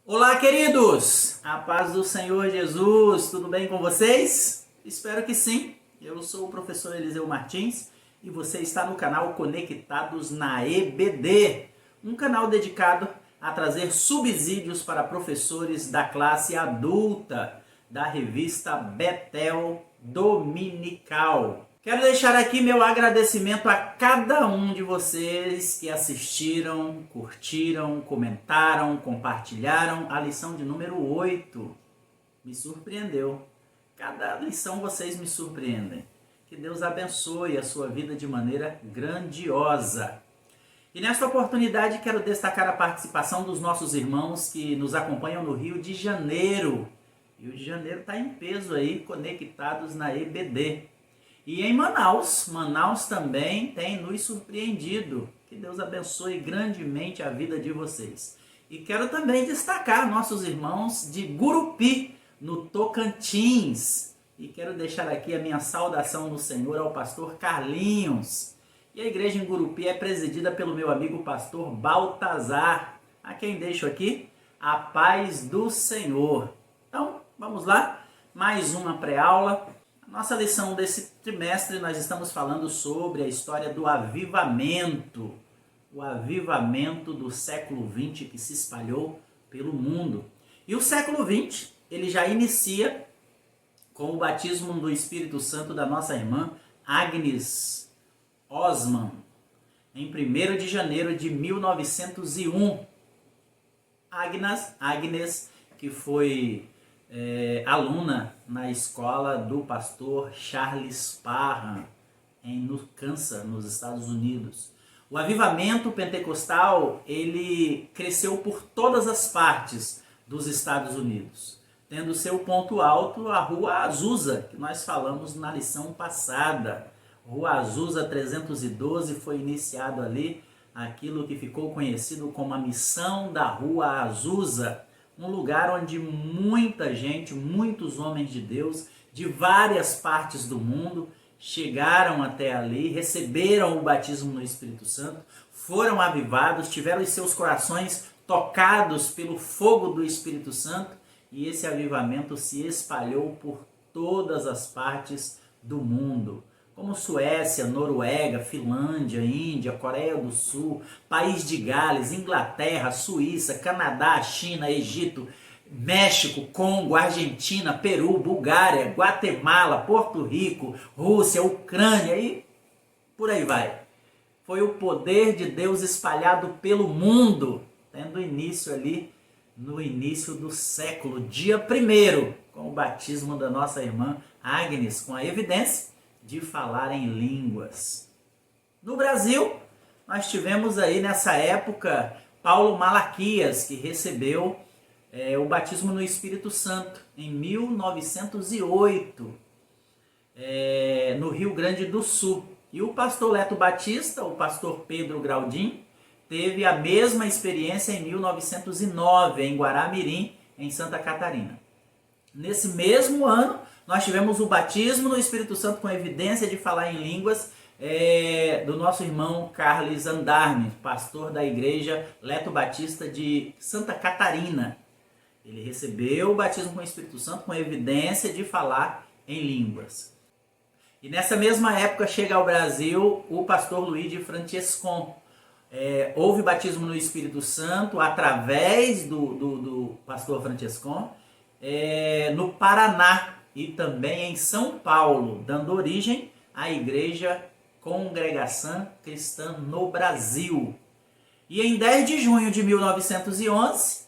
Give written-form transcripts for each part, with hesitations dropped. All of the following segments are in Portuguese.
Olá, queridos! A paz do Senhor Jesus, tudo bem com vocês? Espero que sim. Eu sou o professor Eliseu Martins e você está no canal Conectados na EBD, um canal dedicado a trazer subsídios para professores da classe adulta da revista Betel Dominical. Quero deixar aqui meu agradecimento a cada um de vocês que assistiram, curtiram, comentaram, compartilharam a lição de número 8. Me surpreendeu. Cada lição vocês me surpreendem. Que Deus abençoe a sua vida de maneira grandiosa. E nesta oportunidade quero destacar a participação dos nossos irmãos que nos acompanham no Rio de Janeiro. Rio de Janeiro está em peso aí, conectados na EBD. E em Manaus também tem nos surpreendido. Que Deus abençoe grandemente a vida de vocês. E quero também destacar nossos irmãos de Gurupi, no Tocantins. E quero deixar aqui a minha saudação no Senhor ao pastor Carlinhos. E a igreja em Gurupi é presidida pelo meu amigo pastor Baltazar, a quem deixo aqui a paz do Senhor. Então, vamos lá, mais uma pré-aula. Nossa lição desse trimestre nós estamos falando sobre a história do avivamento. O avivamento do século XX que se espalhou pelo mundo. E o século XX, ele já inicia com o batismo do Espírito Santo da nossa irmã Agnes Osman, em 1º de janeiro de 1901. Agnes, que foi aluna na escola do pastor Charles Parham, no Kansas, nos Estados Unidos. O avivamento pentecostal, ele cresceu por todas as partes dos Estados Unidos, tendo seu ponto alto a Rua Azusa, que nós falamos na lição passada. Rua Azusa 312 foi iniciado ali aquilo que ficou conhecido como a missão da Rua Azusa, um lugar onde muita gente, muitos homens de Deus de várias partes do mundo chegaram até ali, receberam o batismo no Espírito Santo, foram avivados, tiveram os seus corações tocados pelo fogo do Espírito Santo e esse avivamento se espalhou por todas as partes do mundo, como Suécia, Noruega, Finlândia, Índia, Coreia do Sul, País de Gales, Inglaterra, Suíça, Canadá, China, Egito, México, Congo, Argentina, Peru, Bulgária, Guatemala, Porto Rico, Rússia, Ucrânia e por aí vai. Foi o poder de Deus espalhado pelo mundo, tendo início ali no início do século, dia 1º, com o batismo da nossa irmã Agnes, com a evidência de falar em línguas. No Brasil, nós tivemos aí nessa época Paulo Malaquias, que recebeu o batismo no Espírito Santo em 1908, no Rio Grande do Sul. E o pastor Leto Batista, o pastor Pedro Graudin, teve a mesma experiência em 1909, em Guaramirim, em Santa Catarina. Nesse mesmo ano, nós tivemos o batismo no Espírito Santo com evidência de falar em línguas do nosso irmão Carlos Andarme, pastor da igreja Leto Batista de Santa Catarina. Ele recebeu o batismo com o Espírito Santo com evidência de falar em línguas. E nessa mesma época chega ao Brasil o pastor Luigi Francescon. Houve batismo no Espírito Santo através do pastor Francescon no Paraná e também em São Paulo, dando origem à Igreja Congregação Cristã no Brasil. E em 10 de junho de 1911,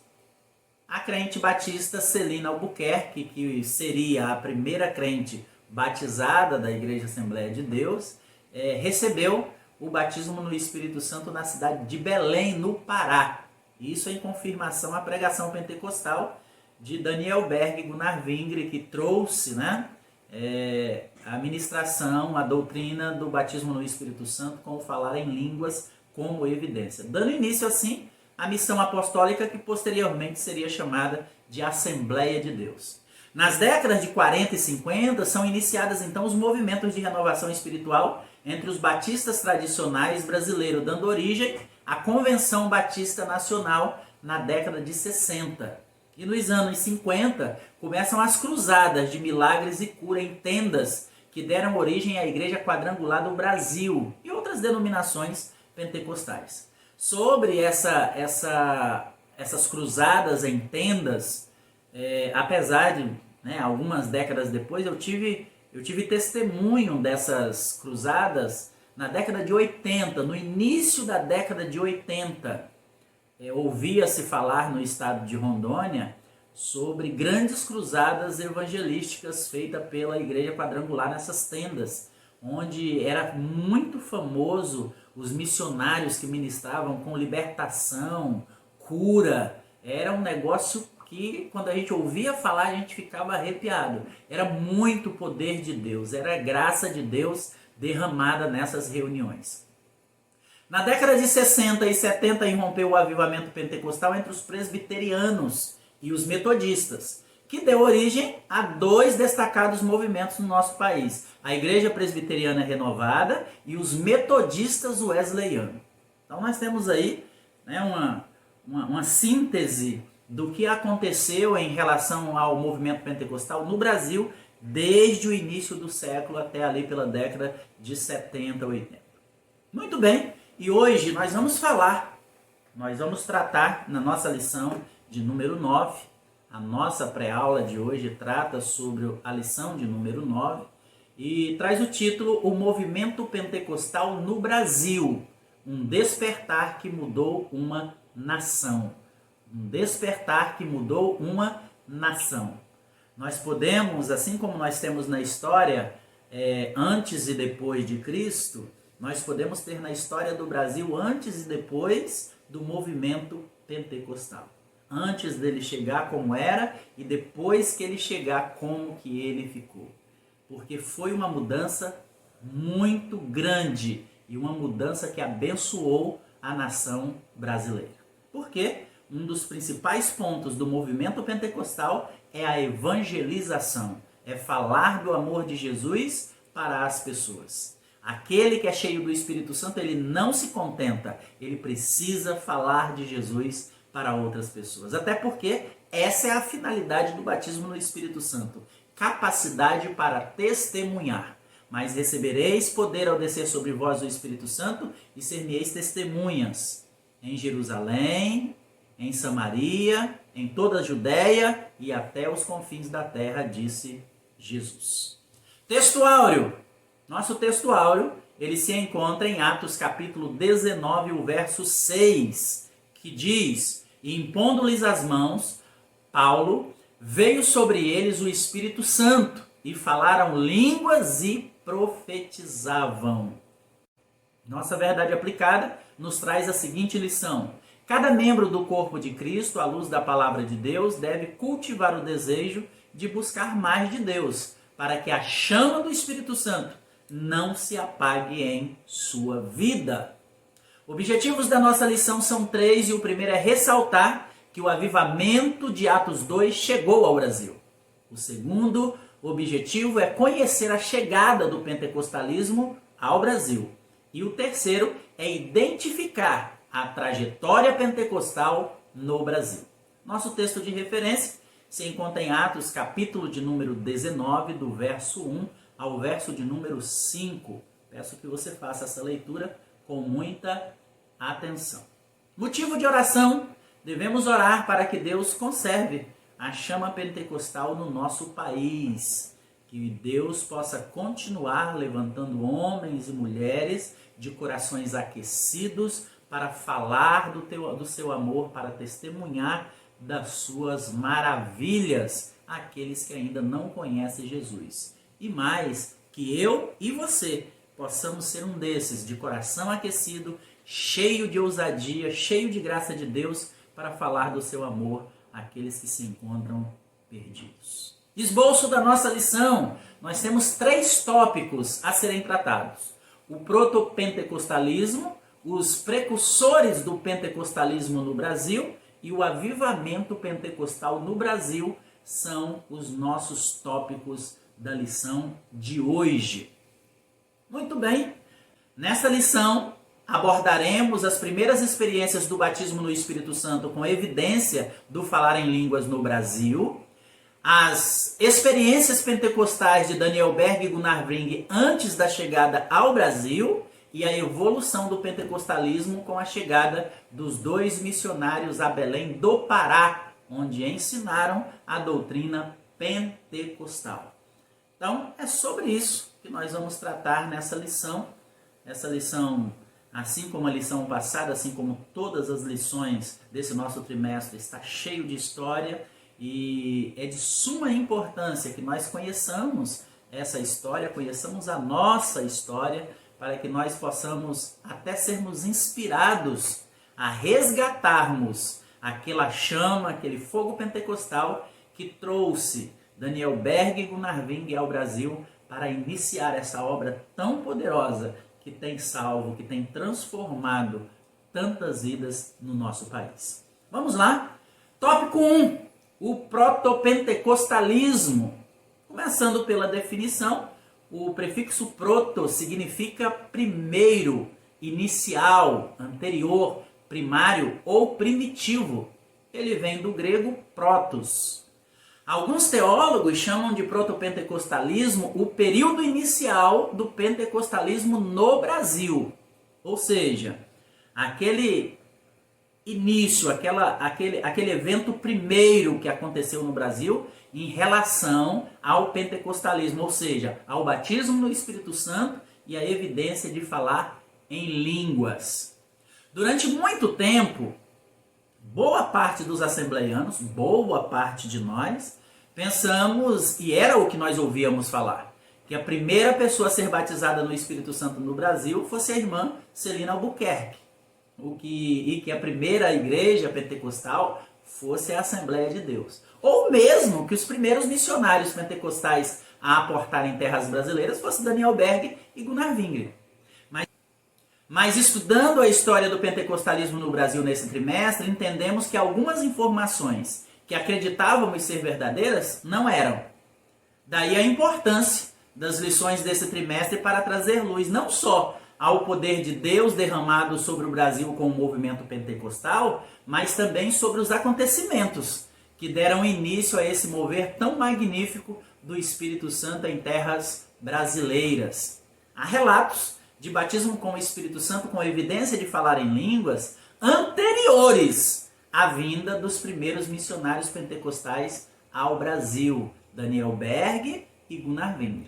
a crente batista Celina Albuquerque, que seria a primeira crente batizada da Igreja Assembleia de Deus, recebeu o batismo no Espírito Santo na cidade de Belém, no Pará. Isso em confirmação à pregação pentecostal de Daniel Berg Gunnar Vingre, que trouxe a ministração, a doutrina do batismo no Espírito Santo com o falar em línguas como evidência. Dando início assim à missão apostólica que posteriormente seria chamada de Assembleia de Deus. Nas décadas de 40 e 50 são iniciadas então os movimentos de renovação espiritual entre os batistas tradicionais brasileiros, dando origem à Convenção Batista Nacional na década de 60. E nos anos 50 começam as cruzadas de milagres e cura em tendas que deram origem à Igreja Quadrangular do Brasil e outras denominações pentecostais. Sobre essas cruzadas em tendas, apesar de algumas décadas depois, eu tive testemunho dessas cruzadas na década de 80, no início da década de 80. Ouvia-se falar no estado de Rondônia sobre grandes cruzadas evangelísticas feitas pela Igreja Quadrangular nessas tendas, onde era muito famoso os missionários que ministravam com libertação, cura. Era um negócio que, quando a gente ouvia falar, a gente ficava arrepiado. Era muito poder de Deus, era a graça de Deus derramada nessas reuniões. Na década de 60 e 70 irrompeu o avivamento pentecostal entre os presbiterianos e os metodistas, que deu origem a dois destacados movimentos no nosso país: a Igreja Presbiteriana Renovada e os metodistas wesleyanos. Então nós temos aí uma síntese do que aconteceu em relação ao movimento pentecostal no Brasil desde o início do século até ali pela década de 70, 80. Muito bem, e hoje nós vamos tratar na nossa lição de número 9, a nossa pré-aula de hoje trata sobre a lição de número 9 e traz o título O Movimento Pentecostal no Brasil, um despertar que mudou uma nação. Um despertar que mudou uma nação. Nós podemos, assim como nós temos na história antes e depois de Cristo, nós podemos ter na história do Brasil antes e depois do movimento pentecostal. Antes dele chegar como era e depois que ele chegar como que ele ficou. Porque foi uma mudança muito grande e uma mudança que abençoou a nação brasileira. Por quê? Um dos principais pontos do movimento pentecostal é a evangelização, é falar do amor de Jesus para as pessoas. Aquele que é cheio do Espírito Santo, ele não se contenta, ele precisa falar de Jesus para outras pessoas. Até porque essa é a finalidade do batismo no Espírito Santo, capacidade para testemunhar. Mas recebereis poder ao descer sobre vós o Espírito Santo e ser-me-eis testemunhas em Jerusalém, em Samaria, em toda a Judéia e até os confins da terra, disse Jesus. Texto áureo. Nosso texto áureo, ele se encontra em Atos capítulo 19, o verso 6, que diz: E impondo-lhes as mãos, Paulo, veio sobre eles o Espírito Santo, e falaram línguas e profetizavam. Nossa verdade aplicada nos traz a seguinte lição: cada membro do corpo de Cristo, à luz da palavra de Deus, deve cultivar o desejo de buscar mais de Deus, para que a chama do Espírito Santo não se apague em sua vida. Objetivos da nossa lição são 3, e o primeiro é ressaltar que o avivamento de Atos 2 chegou ao Brasil. O segundo objetivo é conhecer a chegada do pentecostalismo ao Brasil. E o terceiro é identificar a trajetória pentecostal no Brasil. Nosso texto de referência se encontra em Atos, capítulo de número 19, do verso 1 ao verso de número 5. Peço que você faça essa leitura com muita atenção. Motivo de oração: devemos orar para que Deus conserve a chama pentecostal no nosso país. Que Deus possa continuar levantando homens e mulheres de corações aquecidos para falar do seu amor, para testemunhar das suas maravilhas àqueles que ainda não conhecem Jesus. E mais, que eu e você possamos ser um desses, de coração aquecido, cheio de ousadia, cheio de graça de Deus, para falar do seu amor àqueles que se encontram perdidos. Esboço da nossa lição: nós temos 3 tópicos a serem tratados: o protopentecostalismo, os precursores do pentecostalismo no Brasil e o avivamento pentecostal no Brasil são os nossos tópicos da lição de hoje. Muito bem, nesta lição abordaremos as primeiras experiências do batismo no Espírito Santo com evidência do falar em línguas no Brasil, as experiências pentecostais de Daniel Berg e Gunnar Wring antes da chegada ao Brasil e a evolução do pentecostalismo com a chegada dos dois missionários a Belém do Pará, onde ensinaram a doutrina pentecostal. Então, é sobre isso que nós vamos tratar nessa lição. Essa lição, assim como a lição passada, assim como todas as lições desse nosso trimestre, está cheio de história e é de suma importância que nós conheçamos essa história, conheçamos a nossa história, para que nós possamos até sermos inspirados a resgatarmos aquela chama, aquele fogo pentecostal que trouxe Daniel Berg e Gunnar Wring ao Brasil para iniciar essa obra tão poderosa que tem salvo, que tem transformado tantas vidas no nosso país. Vamos lá? Tópico 1, o protopentecostalismo. Começando pela definição, o prefixo proto significa primeiro, inicial, anterior, primário ou primitivo. Ele vem do grego protos. Alguns teólogos chamam de protopentecostalismo o período inicial do pentecostalismo no Brasil. Ou seja, aquele início, aquele evento primeiro que aconteceu no Brasil em relação ao pentecostalismo, ou seja, ao batismo no Espírito Santo e a evidência de falar em línguas. Durante muito tempo, boa parte dos assembleianos, boa parte de nós, pensamos, e era o que nós ouvíamos falar, que a primeira pessoa a ser batizada no Espírito Santo no Brasil fosse a irmã Celina Albuquerque, e que a primeira igreja pentecostal fosse a Assembleia de Deus. Ou mesmo que os primeiros missionários pentecostais a aportar em terras brasileiras fosse Daniel Berg e Gunnar Wring. Mas estudando a história do pentecostalismo no Brasil nesse trimestre, entendemos que algumas informações que acreditávamos ser verdadeiras não eram. Daí a importância das lições desse trimestre para trazer luz não só ao poder de Deus derramado sobre o Brasil com o movimento pentecostal, mas também sobre os acontecimentos que deram início a esse mover tão magnífico do Espírito Santo em terras brasileiras. Há relatos de batismo com o Espírito Santo com evidência de falar em línguas anteriores à vinda dos primeiros missionários pentecostais ao Brasil, Daniel Berg e Gunnar Wring.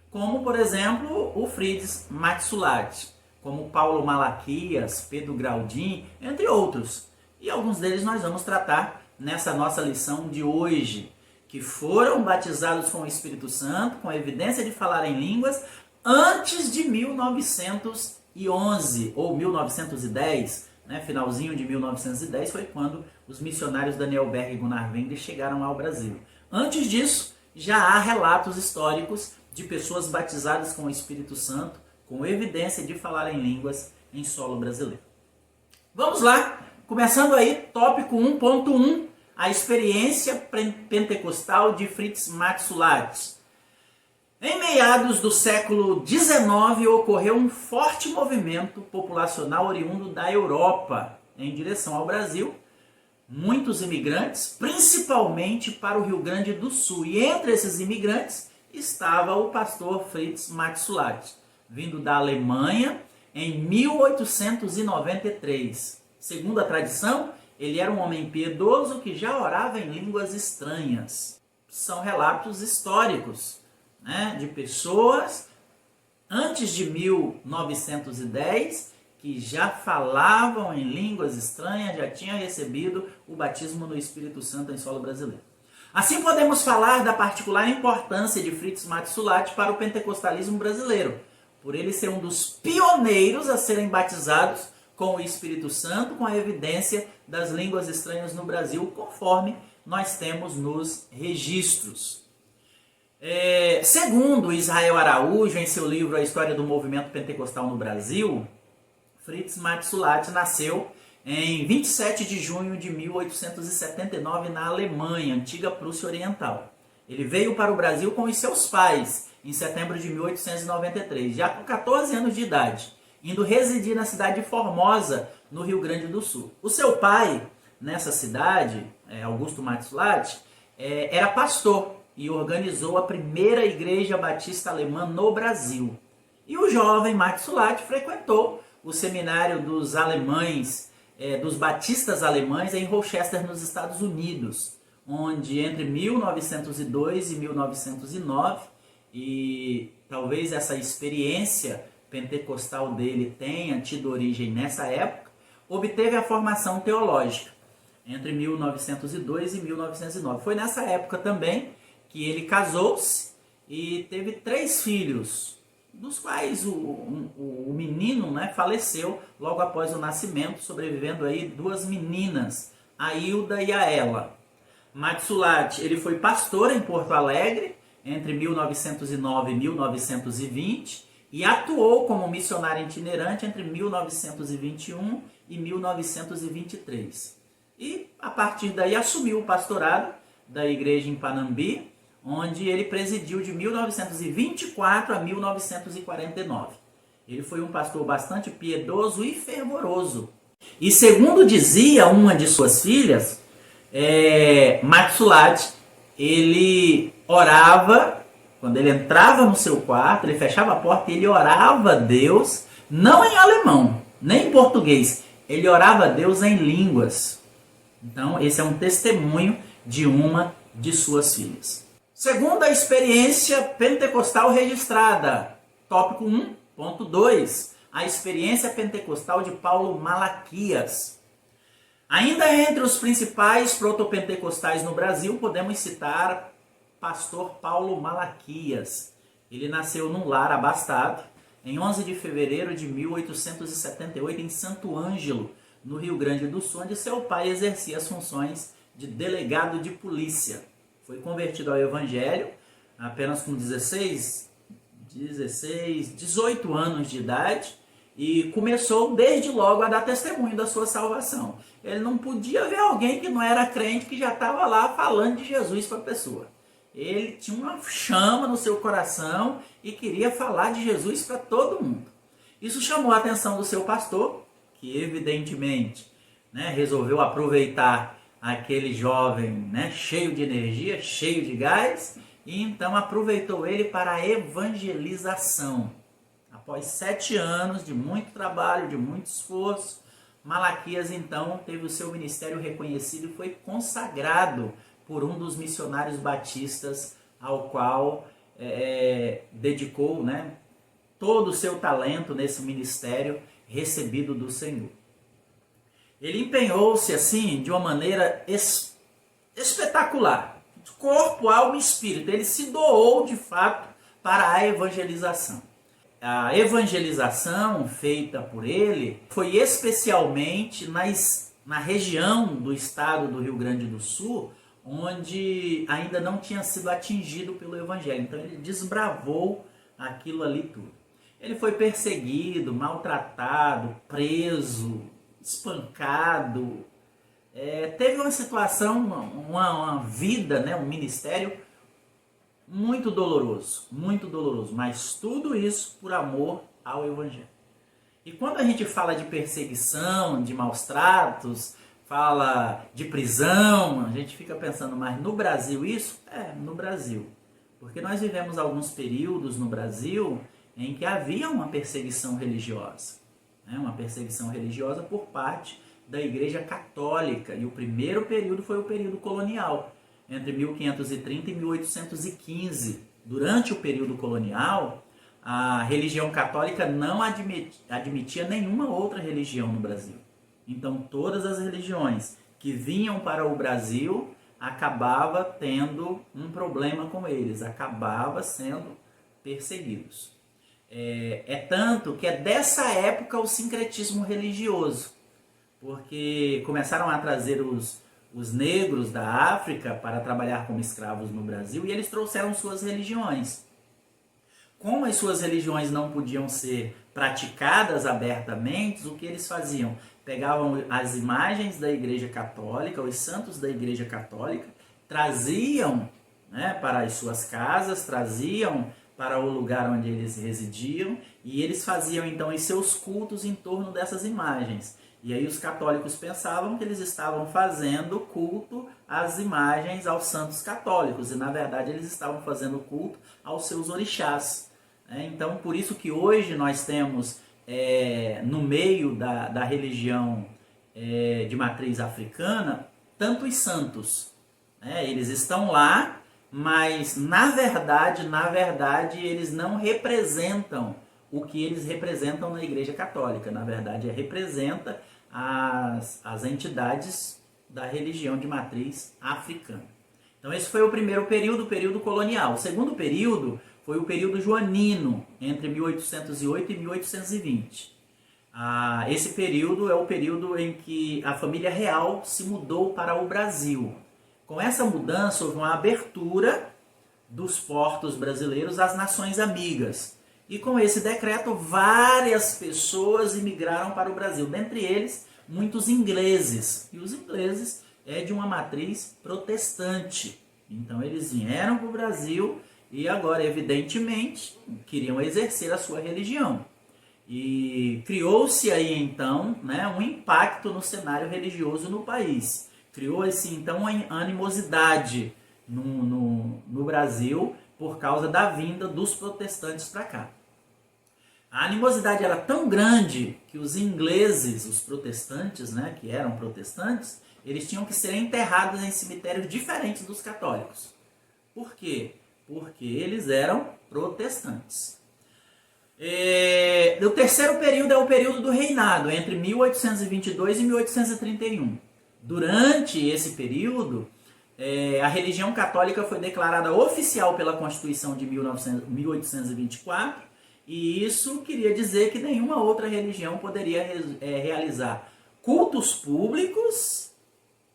Como, por exemplo, o Fritz Matsulat, como Paulo Malaquias, Pedro Graudin, entre outros. E alguns deles nós vamos tratar nessa nossa lição de hoje, que foram batizados com o Espírito Santo, com evidência de falar em línguas, antes de 1911 ou 1910, finalzinho de 1910 foi quando os missionários Daniel Berg e Gunnar Wring chegaram ao Brasil. Antes disso, já há relatos históricos de pessoas batizadas com o Espírito Santo, com evidência de falar em línguas em solo brasileiro. Vamos lá, começando aí, tópico 1.1, a experiência pentecostal de Fritz Matsulat. Em meados do século XIX, ocorreu um forte movimento populacional oriundo da Europa em direção ao Brasil. Muitos imigrantes, principalmente para o Rio Grande do Sul. E entre esses imigrantes estava o pastor Fritz Matsulat, vindo da Alemanha em 1893. Segundo a tradição, ele era um homem piedoso que já orava em línguas estranhas. São relatos históricos, de pessoas antes de 1910 que já falavam em línguas estranhas, já tinham recebido o batismo no Espírito Santo em solo brasileiro. Assim podemos falar da particular importância de Fritz Matsulat para o pentecostalismo brasileiro, por ele ser um dos pioneiros a serem batizados com o Espírito Santo, com a evidência das línguas estranhas no Brasil, conforme nós temos nos registros. Segundo Israel Araújo, em seu livro A História do Movimento Pentecostal no Brasil, Fritz Matsulat nasceu em 27 de junho de 1879 na Alemanha, antiga Prússia Oriental. Ele veio para o Brasil com os seus pais em setembro de 1893, já com 14 anos de idade, indo residir na cidade de Formosa, no Rio Grande do Sul. O seu pai, nessa cidade, Augusto Matsulat, era pastor e organizou a primeira igreja batista alemã no Brasil. E o jovem Matsulat frequentou o seminário dos alemães, dos batistas alemães em Rochester, nos Estados Unidos, onde entre 1902 e 1909, e talvez essa experiência pentecostal dele tenha tido origem nessa época, obteve a formação teológica entre 1902 e 1909. Foi nessa época também que ele casou-se e teve 3 filhos, dos quais o menino, né, faleceu logo após o nascimento, sobrevivendo aí 2 meninas, a Hilda e a Ela. Matsulat, ele foi pastor em Porto Alegre entre 1909 e 1920 e atuou como missionário itinerante entre 1921 e 1923. E a partir daí assumiu o pastorado da igreja em Panambi, onde ele presidiu de 1924 a 1949. Ele foi um pastor bastante piedoso e fervoroso. E segundo dizia uma de suas filhas, Matsulat, ele orava, quando ele entrava no seu quarto, ele fechava a porta e ele orava a Deus, não em alemão, nem em português, ele orava a Deus em línguas. Então, esse é um testemunho de uma de suas filhas. Segunda experiência pentecostal registrada, tópico 1.2, a experiência pentecostal de Paulo Malaquias. Ainda entre os principais protopentecostais no Brasil, podemos citar pastor Paulo Malaquias. Ele nasceu num lar abastado em 11 de fevereiro de 1878 em Santo Ângelo, no Rio Grande do Sul, onde seu pai exercia as funções de delegado de polícia. Foi convertido ao Evangelho apenas com 18 anos de idade e começou desde logo a dar testemunho da sua salvação. Ele não podia ver alguém que não era crente que já estava lá falando de Jesus para a pessoa. Ele tinha uma chama no seu coração e queria falar de Jesus para todo mundo. Isso chamou a atenção do seu pastor, que evidentemente, resolveu aproveitar aquele jovem, cheio de energia, cheio de gás, e então aproveitou ele para a evangelização. Após 7 anos de muito trabalho, de muito esforço, Malaquias então teve o seu ministério reconhecido e foi consagrado por um dos missionários batistas ao qual dedicou todo o seu talento nesse ministério recebido do Senhor. Ele empenhou-se assim de uma maneira espetacular, de corpo, alma e espírito. Ele se doou de fato para a evangelização. A evangelização feita por ele foi especialmente na região do estado do Rio Grande do Sul, onde ainda não tinha sido atingido pelo evangelho. Então ele desbravou aquilo ali tudo. Ele foi perseguido, maltratado, preso, espancado, teve uma situação, uma vida, um ministério muito doloroso, mas tudo isso por amor ao Evangelho. E quando a gente fala de perseguição, de maus tratos, fala de prisão, a gente fica pensando, mas no Brasil isso? No Brasil. Porque nós vivemos alguns períodos no Brasil em que havia uma perseguição religiosa. Uma perseguição religiosa por parte da Igreja Católica. E o primeiro período foi o período colonial, entre 1530 e 1815. Durante o período colonial, a religião católica não admitia nenhuma outra religião no Brasil. Então, todas as religiões que vinham para o Brasil acabavam tendo um problema com eles, acabavam sendo perseguidos. Tanto que é dessa época o sincretismo religioso, porque começaram a trazer os negros da África para trabalhar como escravos no Brasil e eles trouxeram suas religiões. como as suas religiões não podiam ser praticadas abertamente, o que eles faziam? Pegavam as imagens da Igreja Católica, os santos da Igreja Católica, traziam, né, para as suas casas, traziam para o lugar onde eles residiam, e eles faziam então os seus cultos em torno dessas imagens. E aí os católicos pensavam que eles estavam fazendo culto às imagens, aos santos católicos, e na verdade eles estavam fazendo culto aos seus orixás. Então, por isso que hoje nós temos, no meio da religião de matriz africana, tantos santos. Eles estão lá, mas na verdade, eles não representam o que eles representam na Igreja Católica. Na verdade, representa as entidades da religião de matriz africana. Então esse foi o primeiro período, o período colonial. O segundo período foi o período joanino, entre 1808 e 1820. Esse período é o período em que a família real se mudou para o Brasil. Com essa mudança, houve uma abertura dos portos brasileiros às nações amigas. E com esse decreto, várias pessoas imigraram para o Brasil. Dentre eles, muitos ingleses. E os ingleses é de uma matriz protestante. Então, eles vieram para o Brasil e agora, evidentemente, queriam exercer a sua religião. E criou-se aí, então, né, um impacto no cenário religioso no país. Criou-se, então, uma animosidade no Brasil por causa da vinda dos protestantes para cá. A animosidade era tão grande que os ingleses, os protestantes, né, que eram protestantes, eles tinham que ser enterrados em cemitérios diferentes dos católicos. Por quê? Porque eles eram protestantes. O terceiro período é o período do reinado, entre 1822 e 1831. Durante esse período, a religião católica foi declarada oficial pela Constituição de 1824, e isso queria dizer que nenhuma outra religião poderia realizar cultos públicos,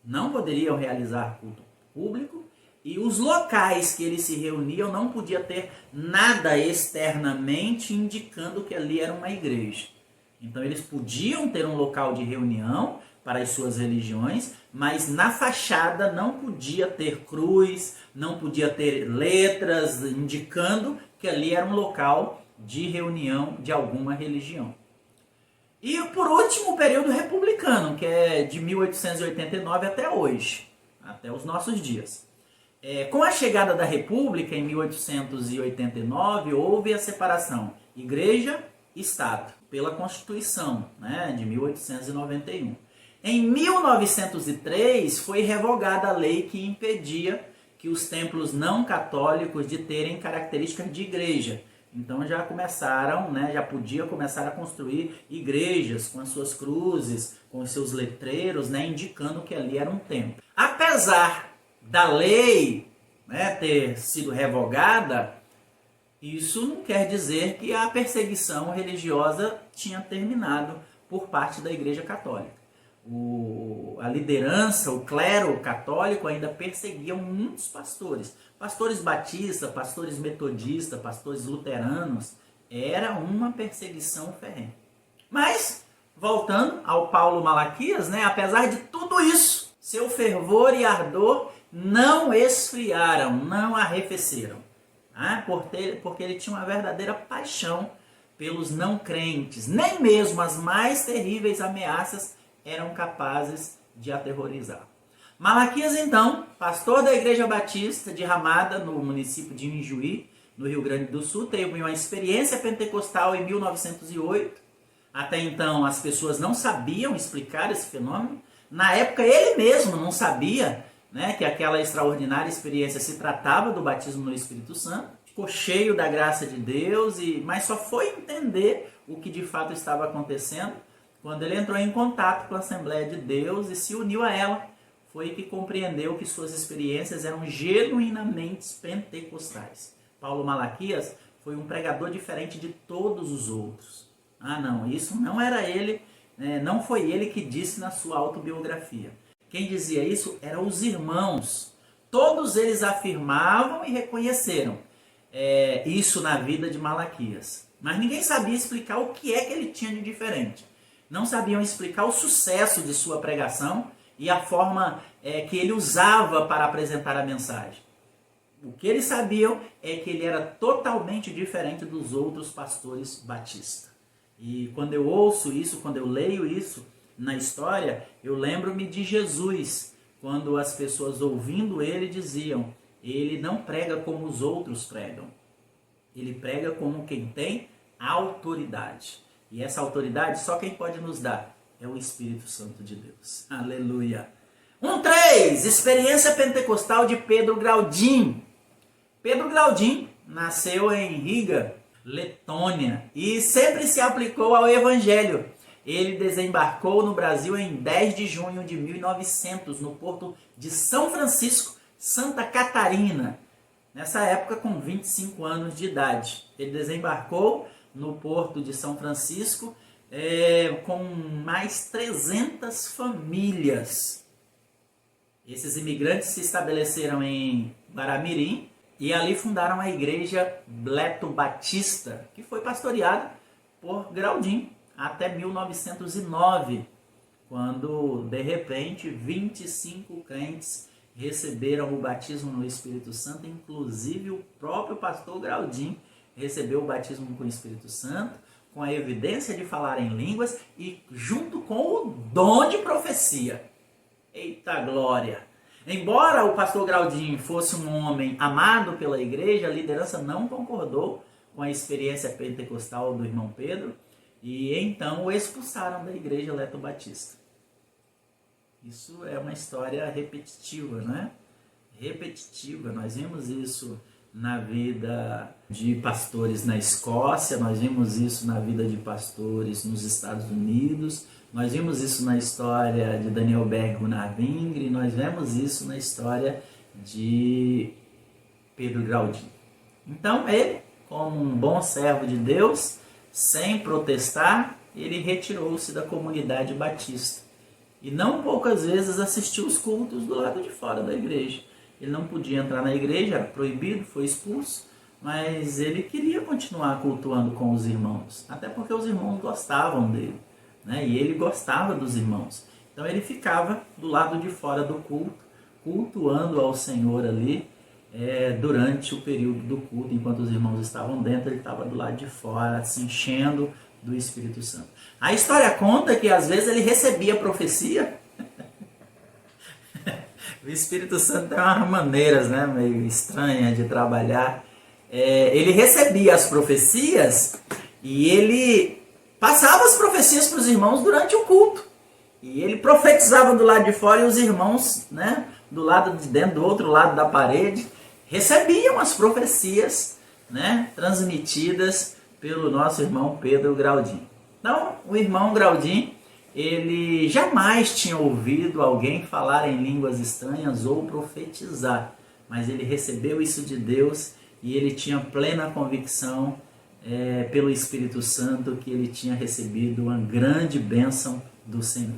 não poderiam realizar culto público, e os locais que eles se reuniam não podia ter nada externamente indicando que ali era uma igreja. Então eles podiam ter um local de reunião para as suas religiões, mas na fachada não podia ter cruz, não podia ter letras indicando que ali era um local de reunião de alguma religião. E por último, o período republicano, que é de 1889 até hoje, até os nossos dias. Com a chegada da República, em 1889, houve a separação Igreja-Estado, pela Constituição, né, de 1891. Em 1903, foi revogada a lei que impedia que os templos não católicos de terem características de igreja. Então já começaram, né, já podia começar a construir igrejas com as suas cruzes, com os seus letreiros, né, indicando que ali era um templo. Apesar da lei, né, ter sido revogada, isso não quer dizer que a perseguição religiosa tinha terminado por parte da Igreja Católica. A liderança, o clero católico ainda perseguiam muitos pastores. Pastores batistas, pastores metodistas, pastores luteranos. Era uma perseguição ferrenha. Mas, voltando ao Paulo Malaquias, né, apesar de tudo isso, seu fervor e ardor não esfriaram, não arrefeceram. Porque ele tinha uma verdadeira paixão pelos não crentes. Nem mesmo as mais terríveis ameaças eram capazes de aterrorizar. Malaquias, então, pastor da Igreja Batista de Ramada, no município de Injuí, no Rio Grande do Sul, teve uma experiência pentecostal em 1908. Até então, as pessoas não sabiam explicar esse fenômeno. Na época, ele mesmo não sabia, né, que aquela extraordinária experiência se tratava do batismo no Espírito Santo. Ficou cheio da graça de Deus, mas só foi entender o que de fato estava acontecendo quando ele entrou em contato com a Assembleia de Deus e se uniu a ela. Foi que compreendeu que suas experiências eram genuinamente pentecostais. Paulo Malaquias foi um pregador diferente de todos os outros. Não, isso não era ele, não foi ele que disse na sua autobiografia. Quem dizia isso eram os irmãos. Todos eles afirmavam e reconheceram isso na vida de Malaquias. Mas ninguém sabia explicar o que é que ele tinha de diferente. Não sabiam explicar o sucesso de sua pregação e a forma que ele usava para apresentar a mensagem. O que eles sabiam é que ele era totalmente diferente dos outros pastores batistas. E quando eu ouço isso, quando eu leio isso na história, eu lembro-me de Jesus, quando as pessoas ouvindo ele diziam: ele não prega como os outros pregam, ele prega como quem tem autoridade. E essa autoridade só quem pode nos dar é o Espírito Santo de Deus. Aleluia! 1.3, experiência pentecostal de Pedro Graudin. Pedro Graudin nasceu em Riga, Letônia, e sempre se aplicou ao Evangelho. Ele desembarcou no Brasil em 10 de junho de 1900, no porto de São Francisco, Santa Catarina. Nessa época, com 25 anos de idade. Ele desembarcou no porto de São Francisco com mais 300 famílias. Esses imigrantes se estabeleceram em Guaramirim, e ali fundaram a igreja Bleto Batista, que foi pastoreada por Graudin até 1909, quando, de repente, 25 crentes receberam o batismo no Espírito Santo, inclusive o próprio pastor Graudin recebeu o batismo com o Espírito Santo, com a evidência de falar em línguas e junto com o dom de profecia. Eita glória! Embora o pastor Graudin fosse um homem amado pela igreja, a liderança não concordou com a experiência pentecostal do irmão Pedro e então o expulsaram da igreja Leto Batista. Isso é uma história repetitiva, né? Repetitiva. Nós vimos isso na vida de pastores na Escócia, nós vimos isso na vida de pastores nos Estados Unidos, nós vimos isso na história de Daniel Berg Gunnar Wingre, nós vemos isso na história de Pedro Graudin. Então ele, como um bom servo de Deus, sem protestar, ele retirou-se da comunidade batista. E não poucas vezes assistiu os cultos do lado de fora da igreja. Ele não podia entrar na igreja, era proibido, foi expulso, mas ele queria continuar cultuando com os irmãos, até porque os irmãos gostavam dele, né? E ele gostava dos irmãos. Então ele ficava do lado de fora do culto, cultuando ao Senhor ali durante o período do culto, enquanto os irmãos estavam dentro, ele estava do lado de fora, se enchendo do Espírito Santo. A história conta que às vezes ele recebia profecia. O Espírito Santo tem umas maneiras, né, meio estranhas de trabalhar. Ele recebia as profecias e ele passava as profecias para os irmãos durante o culto. E ele profetizava do lado de fora e os irmãos, né, do lado de dentro, do outro lado da parede, recebiam as profecias, né, transmitidas pelo nosso irmão Pedro Graudin. Então, o irmão Graudin, ele jamais tinha ouvido alguém falar em línguas estranhas ou profetizar, mas ele recebeu isso de Deus e ele tinha plena convicção pelo Espírito Santo que ele tinha recebido uma grande bênção do Senhor.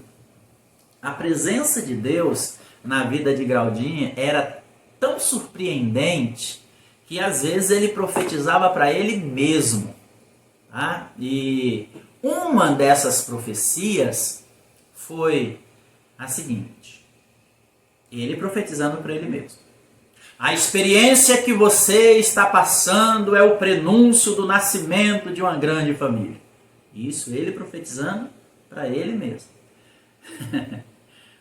A presença de Deus na vida de Graudin era tão surpreendente que às vezes ele profetizava para ele mesmo. Tá? E uma dessas profecias foi a seguinte, ele profetizando para ele mesmo: a experiência que você está passando é o prenúncio do nascimento de uma grande família. Isso ele profetizando para ele mesmo.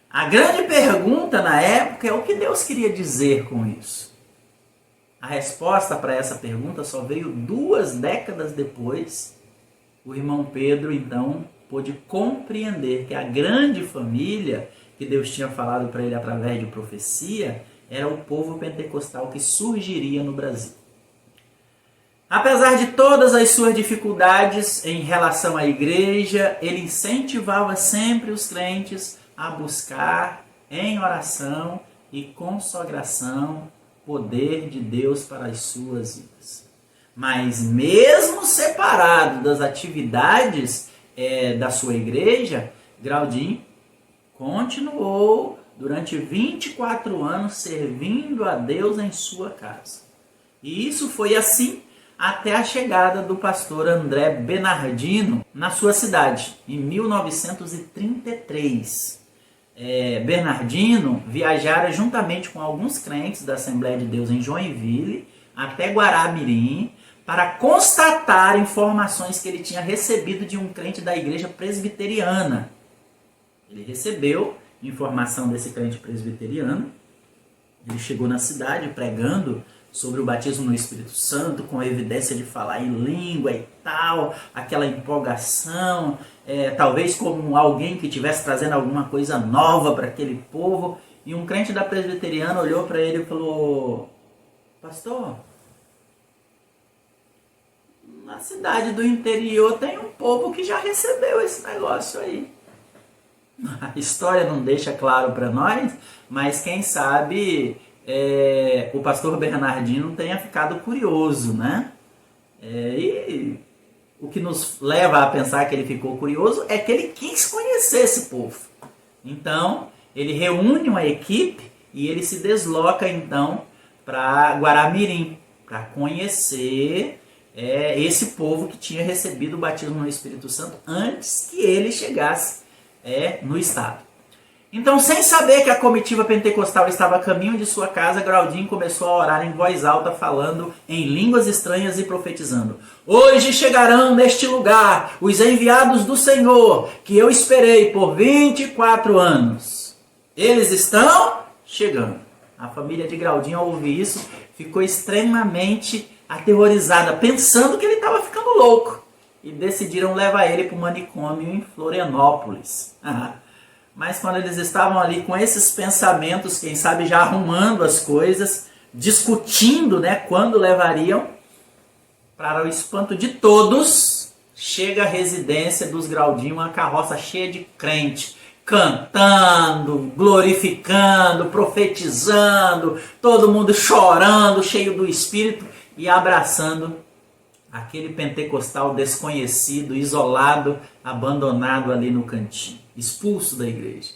A grande pergunta na época é o que Deus queria dizer com isso. A resposta para essa pergunta só veio 2 décadas depois. O irmão Pedro, então, pôde compreender que a grande família que Deus tinha falado para ele através de profecia era o povo pentecostal que surgiria no Brasil. Apesar de todas as suas dificuldades em relação à igreja, ele incentivava sempre os crentes a buscar em oração e consagração poder de Deus para as suas vidas. Mas mesmo separado das atividades da sua igreja, Graudin continuou durante 24 anos servindo a Deus em sua casa. E isso foi assim até a chegada do pastor André Bernardino na sua cidade, em 1933. Bernardino viajara juntamente com alguns crentes da Assembleia de Deus em Joinville até Guaramirim para constatar informações que ele tinha recebido de um crente da igreja presbiteriana. Ele recebeu informação desse crente presbiteriano, ele chegou na cidade pregando sobre o batismo no Espírito Santo, com a evidência de falar em língua e tal, aquela empolgação, talvez como alguém que estivesse trazendo alguma coisa nova para aquele povo. E um crente da presbiteriana olhou para ele e falou: pastor, na cidade do interior tem um povo que já recebeu esse negócio aí. A história não deixa claro para nós, mas quem sabe o pastor Bernardino tenha ficado curioso, né? E o que nos leva a pensar que ele ficou curioso é que ele quis conhecer esse povo. Então, ele reúne uma equipe e ele se desloca então para Guaramirim, para conhecer esse povo que tinha recebido o batismo no Espírito Santo antes que ele chegasse no estado. Então, sem saber que a comitiva pentecostal estava a caminho de sua casa, Graudinho começou a orar em voz alta, falando em línguas estranhas e profetizando: hoje chegarão neste lugar os enviados do Senhor, que eu esperei por 24 anos. Eles estão chegando. A família de Graudinho, ao ouvir isso, ficou extremamente aterrorizada, pensando que ele estava ficando louco. E decidiram levar ele para o manicômio em Florianópolis. Mas quando eles estavam ali com esses pensamentos, quem sabe já arrumando as coisas, discutindo, quando levariam, para o espanto de todos, chega a residência dos Graudinho, uma carroça cheia de crente, cantando, glorificando, profetizando, todo mundo chorando, cheio do Espírito e abraçando aquele pentecostal desconhecido, isolado, abandonado ali no cantinho, expulso da igreja.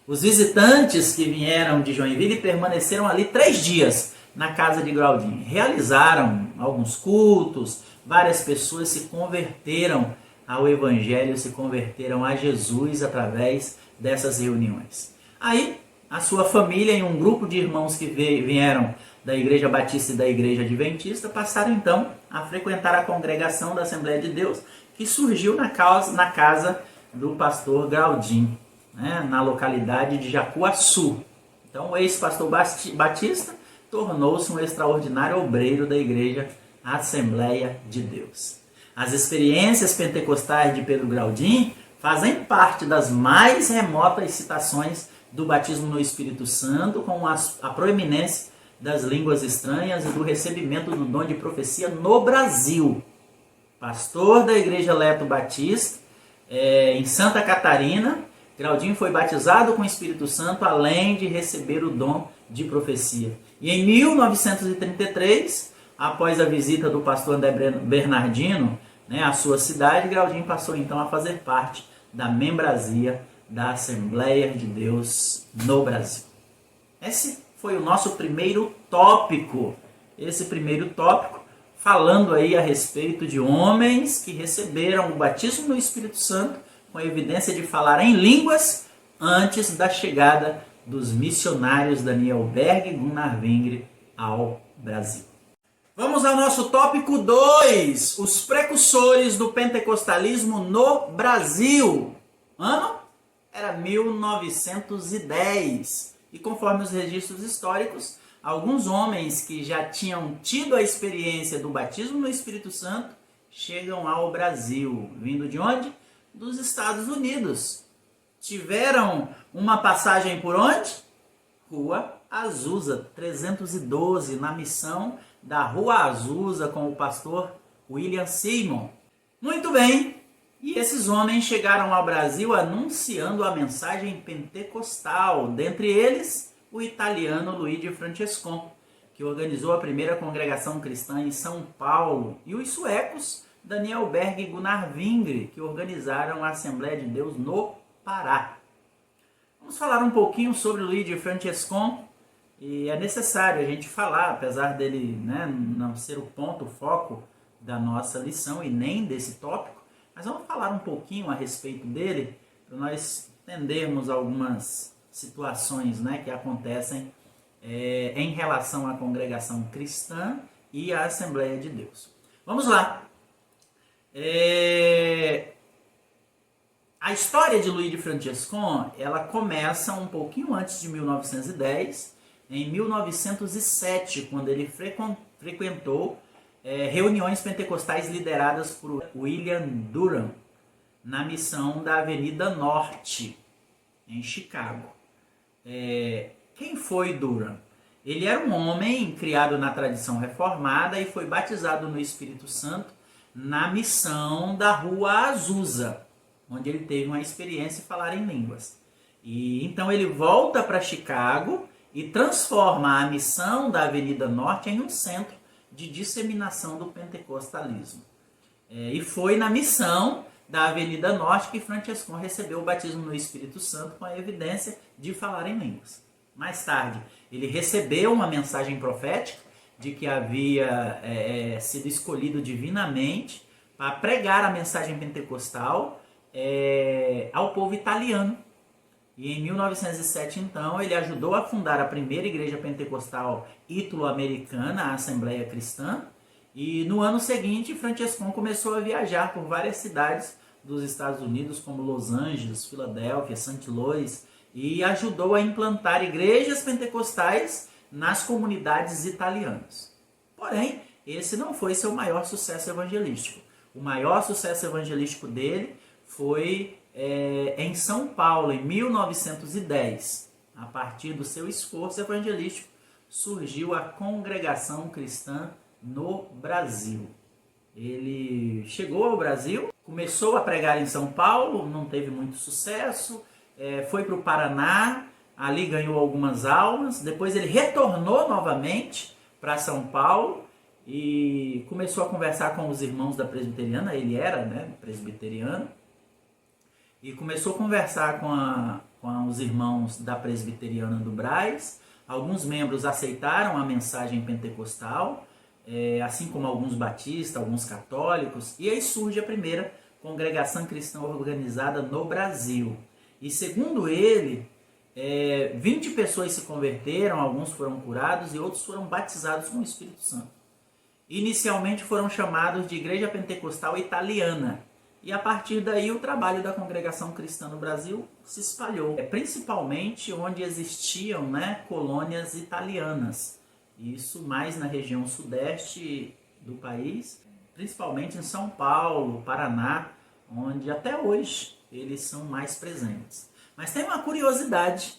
Os visitantes que vieram de Joinville permaneceram ali 3 dias na casa de Graudinho. Realizaram alguns cultos, várias pessoas se converteram ao Evangelho, se converteram a Jesus através dessas reuniões. Aí, a sua família e um grupo de irmãos que vieram da Igreja Batista e da Igreja Adventista passaram então a frequentar a congregação da Assembleia de Deus, que surgiu na casa do pastor Graudinho, na localidade de Jacuaçu. Então o ex-pastor Batista tornou-se um extraordinário obreiro da Igreja Assembleia de Deus. As experiências pentecostais de Pedro Graudinho fazem parte das mais remotas citações do batismo no Espírito Santo, com a proeminência das línguas estranhas e do recebimento do dom de profecia no Brasil. Pastor da Igreja Leto Batista, em Santa Catarina, Graudinho foi batizado com o Espírito Santo, além de receber o dom de profecia. E em 1933, após a visita do pastor André Bernardino à sua cidade, Graudinho passou então a fazer parte da membresia da Assembleia de Deus no Brasil. Esse foi o nosso primeiro tópico. Esse primeiro tópico falando aí a respeito de homens que receberam o batismo no Espírito Santo com a evidência de falar em línguas antes da chegada dos missionários Daniel Berg e Gunnar Wingre ao Brasil. Vamos ao nosso tópico 2, os precursores do pentecostalismo no Brasil. Ano? Era 1910. E conforme os registros históricos, alguns homens que já tinham tido a experiência do batismo no Espírito Santo chegam ao Brasil. Vindo de onde? Dos Estados Unidos. Tiveram uma passagem por onde? Rua Azusa, 312, na missão da Rua Azusa com o pastor William Seymour. Muito bem, e esses homens chegaram ao Brasil anunciando a mensagem pentecostal, dentre eles o italiano Luigi Francescon, que organizou a primeira congregação cristã em São Paulo, e os suecos Daniel Berg e Gunnar Wingre, que organizaram a Assembleia de Deus no Pará. Vamos falar um pouquinho sobre o Luigi Francescon. E é necessário a gente falar, apesar dele, né, não ser o ponto, o foco da nossa lição e nem desse tópico, mas vamos falar um pouquinho a respeito dele, para nós entendermos algumas situações, né, que acontecem em relação à congregação cristã e à Assembleia de Deus. Vamos lá. A história de Luigi Francescon, ela começa um pouquinho antes de 1910, em 1907, quando ele frequentou reuniões pentecostais lideradas por William Durham, na missão da Avenida Norte, em Chicago. Quem foi Durham? Ele era um homem criado na tradição reformada e foi batizado no Espírito Santo na missão da Rua Azusa, onde ele teve uma experiência em falar em línguas. E então ele volta para Chicago e transforma a missão da Avenida Norte em um centro de disseminação do pentecostalismo. E foi na missão da Avenida Norte que Francescon recebeu o batismo no Espírito Santo com a evidência de falar em línguas. Mais tarde, ele recebeu uma mensagem profética de que havia sido escolhido divinamente para pregar a mensagem pentecostal ao povo italiano. E em 1907, então, ele ajudou a fundar a primeira igreja pentecostal ítalo-americana, a Assembleia Cristã. E no ano seguinte, Francescon começou a viajar por várias cidades dos Estados Unidos, como Los Angeles, Filadélfia, St. Louis, e ajudou a implantar igrejas pentecostais nas comunidades italianas. Porém, esse não foi seu maior sucesso evangelístico. O maior sucesso evangelístico dele foi em São Paulo, em 1910. A partir do seu esforço evangelístico, surgiu a Congregação Cristã no Brasil. Ele chegou ao Brasil, começou a pregar em São Paulo, não teve muito sucesso, foi para o Paraná, ali ganhou algumas almas, depois ele retornou novamente para São Paulo e começou a conversar com os irmãos da presbiteriana, ele era presbiteriano, e começou a conversar com os irmãos da presbiteriana do Brás. Alguns membros aceitaram a mensagem pentecostal, assim como alguns batistas, alguns católicos, e aí surge a primeira congregação cristã organizada no Brasil. E segundo ele, 20 pessoas se converteram, alguns foram curados e outros foram batizados com o Espírito Santo. Inicialmente foram chamados de Igreja Pentecostal Italiana. E a partir daí o trabalho da congregação cristã no Brasil se espalhou, principalmente onde existiam colônias italianas. Isso mais na região sudeste do país, principalmente em São Paulo, Paraná, onde até hoje eles são mais presentes. Mas tem uma curiosidade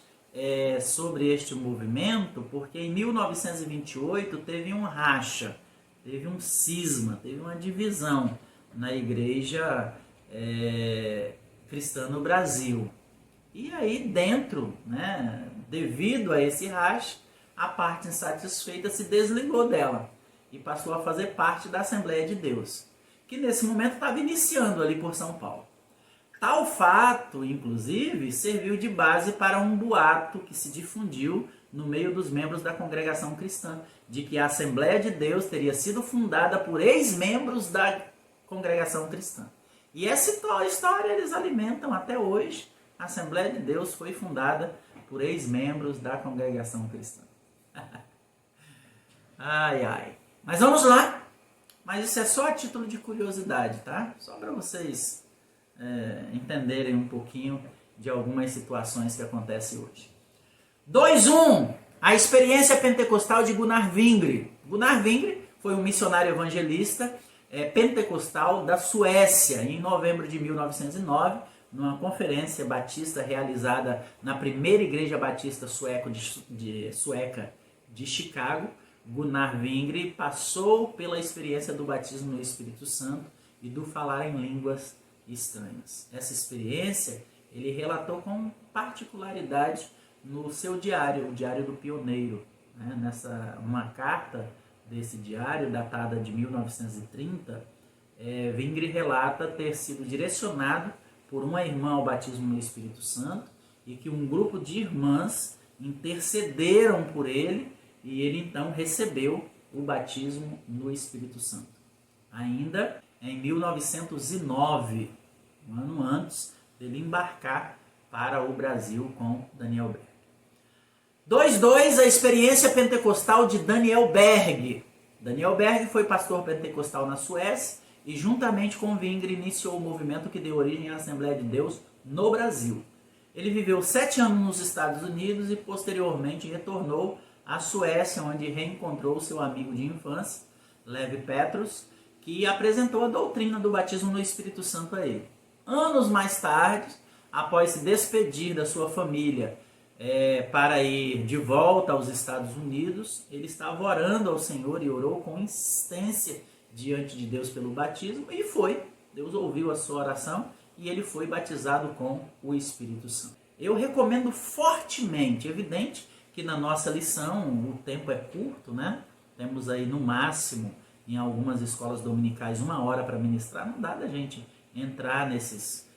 sobre este movimento, porque em 1928 teve um racha, teve um cisma, teve uma divisão na igreja cristã no Brasil. E aí dentro, devido a esse racha, a parte insatisfeita se desligou dela e passou a fazer parte da Assembleia de Deus, que nesse momento estava iniciando ali por São Paulo. Tal fato, inclusive, serviu de base para um boato que se difundiu no meio dos membros da congregação cristã, de que a Assembleia de Deus teria sido fundada por ex-membros da congregação cristã. E essa história eles alimentam até hoje. A Assembleia de Deus foi fundada por ex-membros da congregação cristã. Ai, ai. Mas vamos lá. Mas isso é só a título de curiosidade, tá? Só para vocês entenderem um pouquinho de algumas situações que acontecem hoje. 2.1. A experiência pentecostal de Gunnar Wingre. Gunnar Wingre foi um missionário evangelista pentecostal da Suécia, em novembro de 1909, numa conferência batista realizada na primeira igreja batista sueca de Chicago. Gunnar Wingre passou pela experiência do batismo no Espírito Santo e do falar em línguas estranhas. Essa experiência ele relatou com particularidade no seu diário, o Diário do Pioneiro. Uma carta desse diário, datada de 1930, Wingre relata ter sido direcionado por uma irmã ao batismo no Espírito Santo e que um grupo de irmãs intercederam por ele e ele então recebeu o batismo no Espírito Santo. Ainda em 1909, um ano antes dele embarcar para o Brasil com Daniel Berg. 2.2, a experiência pentecostal de Daniel Berg. Daniel Berg foi pastor pentecostal na Suécia e juntamente com Wingre iniciou o movimento que deu origem à Assembleia de Deus no Brasil. Ele viveu 7 anos nos Estados Unidos e posteriormente retornou à Suécia, onde reencontrou seu amigo de infância, Levi Petrus, que apresentou a doutrina do batismo no Espírito Santo a ele. Anos mais tarde, após se despedir da sua família para ir de volta aos Estados Unidos, ele estava orando ao Senhor e orou com insistência diante de Deus pelo batismo e foi. Deus ouviu a sua oração e ele foi batizado com o Espírito Santo. Eu recomendo fortemente, evidente que na nossa lição o tempo é curto, né? Temos aí no máximo, em algumas escolas dominicais, 1 hora para ministrar. Não dá da gente entrar nesses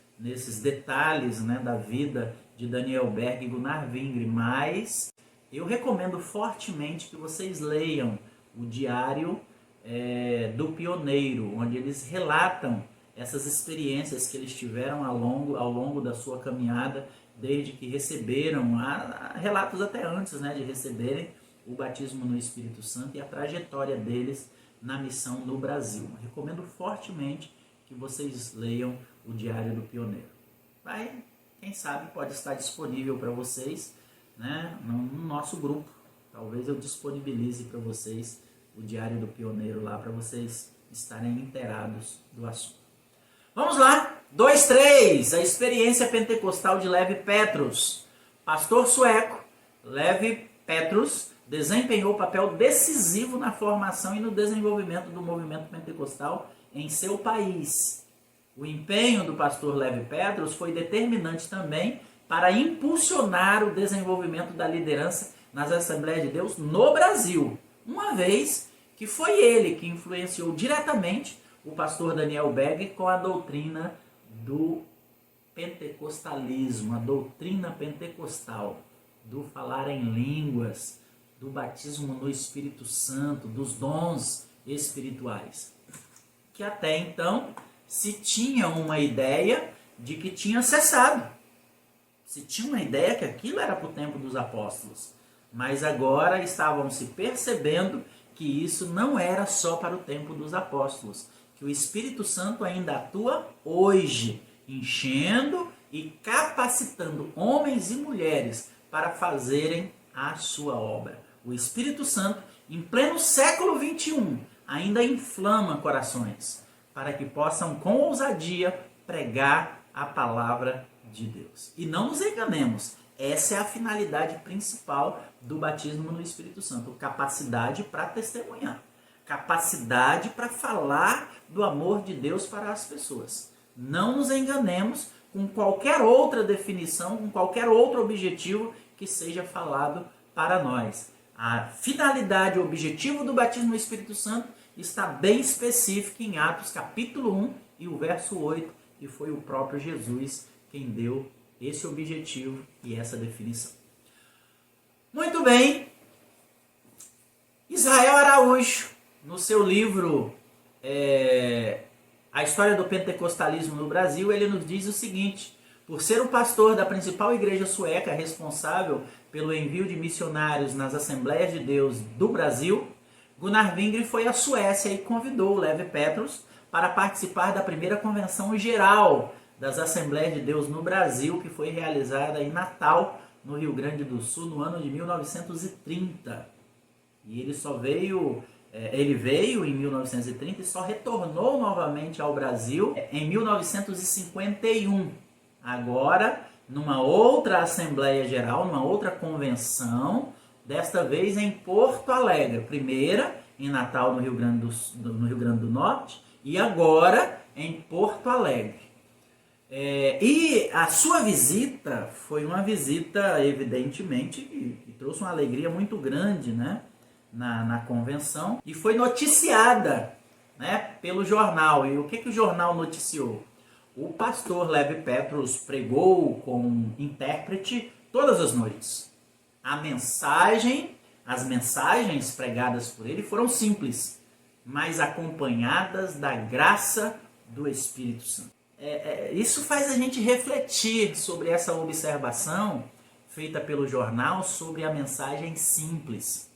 detalhes, né, da vida de Daniel Berg e Gunnar Wingre, mas eu recomendo fortemente que vocês leiam o Diário do Pioneiro, onde eles relatam essas experiências que eles tiveram ao longo da sua caminhada, desde que receberam, relatos até antes, né, de receberem o batismo no Espírito Santo e a trajetória deles na missão no Brasil. Recomendo fortemente que vocês leiam o Diário do Pioneiro. Quem sabe pode estar disponível para vocês, né, no nosso grupo. Talvez eu disponibilize para vocês o Diário do Pioneiro lá, para vocês estarem inteirados do assunto. Vamos lá! 2.3, a experiência pentecostal de Levi Petrus. Pastor sueco, Levi Petrus desempenhou papel decisivo na formação e no desenvolvimento do movimento pentecostal em seu país. O empenho do pastor Levi Petrus foi determinante também para impulsionar o desenvolvimento da liderança nas Assembleias de Deus no Brasil, uma vez que foi ele que influenciou diretamente o pastor Daniel Berg com a doutrina do pentecostalismo, a doutrina pentecostal, do falar em línguas, do batismo no Espírito Santo, dos dons espirituais, que até então se tinha uma ideia de que tinha cessado. Se tinha uma ideia que aquilo era para o tempo dos apóstolos, mas agora estavam se percebendo que isso não era só para o tempo dos apóstolos, que o Espírito Santo ainda atua hoje, enchendo e capacitando homens e mulheres para fazerem a sua obra. O Espírito Santo, em pleno século XXI, ainda inflama corações, para que possam com ousadia pregar a palavra de Deus. E não nos enganemos, essa é a finalidade principal do batismo no Espírito Santo, capacidade para testemunhar, capacidade para falar do amor de Deus para as pessoas. Não nos enganemos com qualquer outra definição, com qualquer outro objetivo que seja falado para nós. A finalidade, o objetivo do batismo no Espírito Santo está bem específico em Atos capítulo 1 e o verso 8, e foi o próprio Jesus quem deu esse objetivo e essa definição. Muito bem, Israel Araújo, no seu livro A História do Pentecostalismo no Brasil, ele nos diz o seguinte: por ser o pastor da principal igreja sueca responsável pelo envio de missionários nas Assembleias de Deus do Brasil, Gunnar Wingre foi à Suécia e convidou Levi Petrus para participar da primeira convenção geral das Assembleias de Deus no Brasil, que foi realizada em Natal, no Rio Grande do Sul, no ano de 1930. E ele veio em 1930 e só retornou novamente ao Brasil em 1951. Agora, numa outra Assembleia Geral, numa outra convenção, desta vez em Porto Alegre. Primeira em Natal, no Rio Grande do Norte, e agora em Porto Alegre. E a sua visita foi uma visita, evidentemente, que trouxe uma alegria muito grande, né, na convenção, e foi noticiada, né, pelo jornal. E o que o jornal noticiou? O pastor Levi Petrus pregou com intérprete todas as noites, as mensagens pregadas por ele foram simples, mas acompanhadas da graça do Espírito Santo. Isso faz a gente refletir sobre essa observação feita pelo jornal sobre a mensagem simples.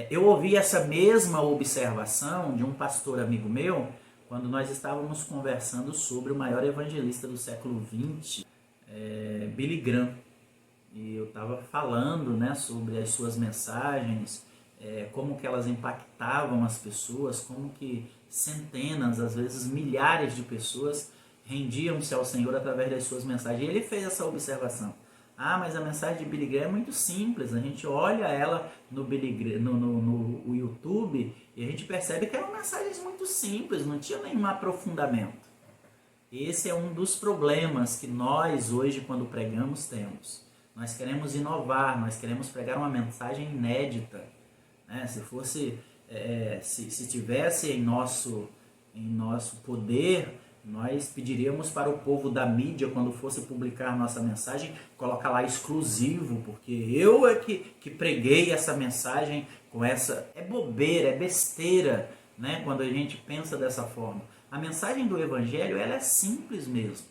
Eu ouvi essa mesma observação de um pastor amigo meu quando nós estávamos conversando sobre o maior evangelista do século XX, Billy Graham. E eu estava falando, né, sobre as suas mensagens, como que elas impactavam as pessoas, como que centenas, às vezes milhares de pessoas rendiam-se ao Senhor através das suas mensagens. E ele fez essa observação. Mas a mensagem de Billy Graham é muito simples. A gente olha ela no YouTube e a gente percebe que eram mensagens muito simples, não tinha nenhum aprofundamento. Esse é um dos problemas que nós hoje, quando pregamos, temos. Nós queremos inovar, nós queremos pregar uma mensagem inédita. Se tivesse em nosso poder, nós pediríamos para o povo da mídia, quando fosse publicar nossa mensagem, colocar lá exclusivo, porque eu é que preguei essa mensagem com essa... É bobeira, é besteira, né? Quando a gente pensa dessa forma. A mensagem do Evangelho, ela é simples mesmo.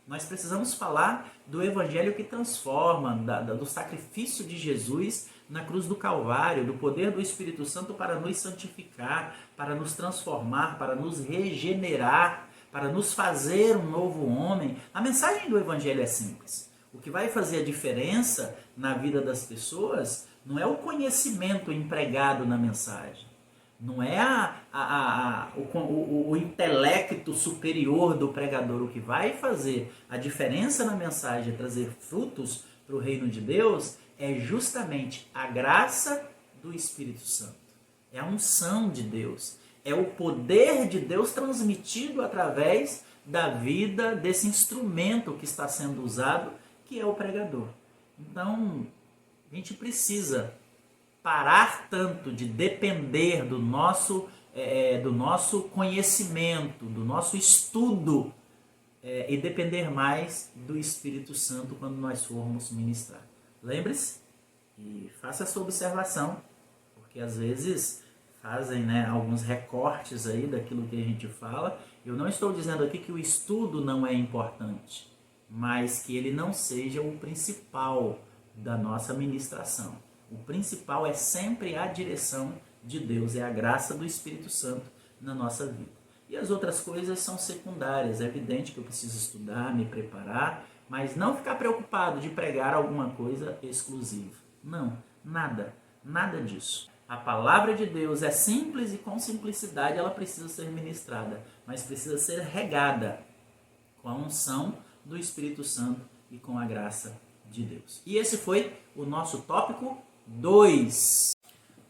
Nós precisamos falar do Evangelho que transforma, do sacrifício de Jesus na cruz do Calvário, do poder do Espírito Santo para nos santificar, para nos transformar, para nos regenerar, para nos fazer um novo homem. A mensagem do Evangelho é simples. O que vai fazer a diferença na vida das pessoas não é o conhecimento empregado na mensagem, não é o intelecto superior do pregador. O que vai fazer a diferença na mensagem, trazer frutos para o reino de Deus, é justamente a graça do Espírito Santo. É a unção de Deus. É o poder de Deus transmitido através da vida desse instrumento que está sendo usado, que é o pregador. Então, a gente precisa parar tanto de depender do nosso conhecimento, do nosso estudo, e depender mais do Espírito Santo quando nós formos ministrar. Lembre-se e faça essa observação, porque às vezes fazem, né, alguns recortes aí daquilo que a gente fala. Eu não estou dizendo aqui que o estudo não é importante, mas que ele não seja o principal da nossa ministração. O principal é sempre a direção de Deus, é a graça do Espírito Santo na nossa vida. E as outras coisas são secundárias. É evidente que eu preciso estudar, me preparar, mas não ficar preocupado de pregar alguma coisa exclusiva. Não, nada disso. A palavra de Deus é simples e com simplicidade ela precisa ser ministrada, mas precisa ser regada com a unção do Espírito Santo e com a graça de Deus. E esse foi o nosso tópico 2.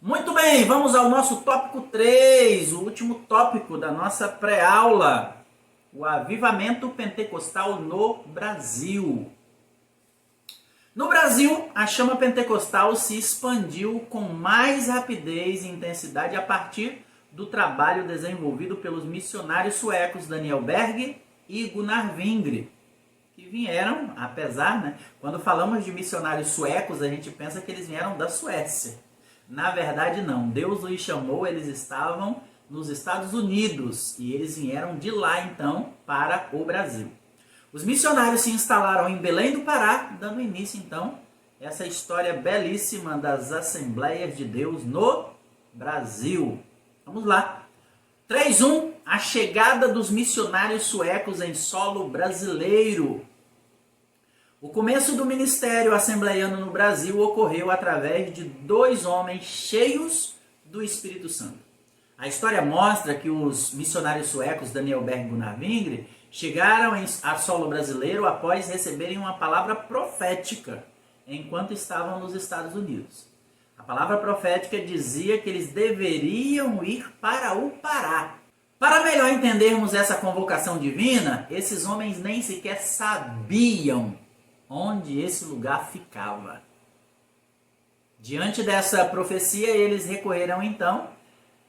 Muito bem, vamos ao nosso tópico 3, o último tópico da nossa pré-aula. O avivamento pentecostal no Brasil. No Brasil, a chama pentecostal se expandiu com mais rapidez e intensidade a partir do trabalho desenvolvido pelos missionários suecos Daniel Berg e Gunnar Wingre, que vieram, apesar, né, quando falamos de missionários suecos, a gente pensa que eles vieram da Suécia. Na verdade, não. Deus os chamou, eles estavam nos Estados Unidos e eles vieram de lá, então, para o Brasil. Os missionários se instalaram em Belém do Pará, dando início, então, a essa história belíssima das Assembleias de Deus no Brasil. Vamos lá. 3.1. A chegada dos missionários suecos em solo brasileiro. O começo do ministério assembleiano no Brasil ocorreu através de 2 homens cheios do Espírito Santo. A história mostra que os missionários suecos Daniel Berg e Gunnar Wingre chegaram a solo brasileiro após receberem uma palavra profética enquanto estavam nos Estados Unidos. A palavra profética dizia que eles deveriam ir para o Pará. Para melhor entendermos essa convocação divina, esses homens nem sequer sabiam onde esse lugar ficava. Diante dessa profecia, eles recorreram então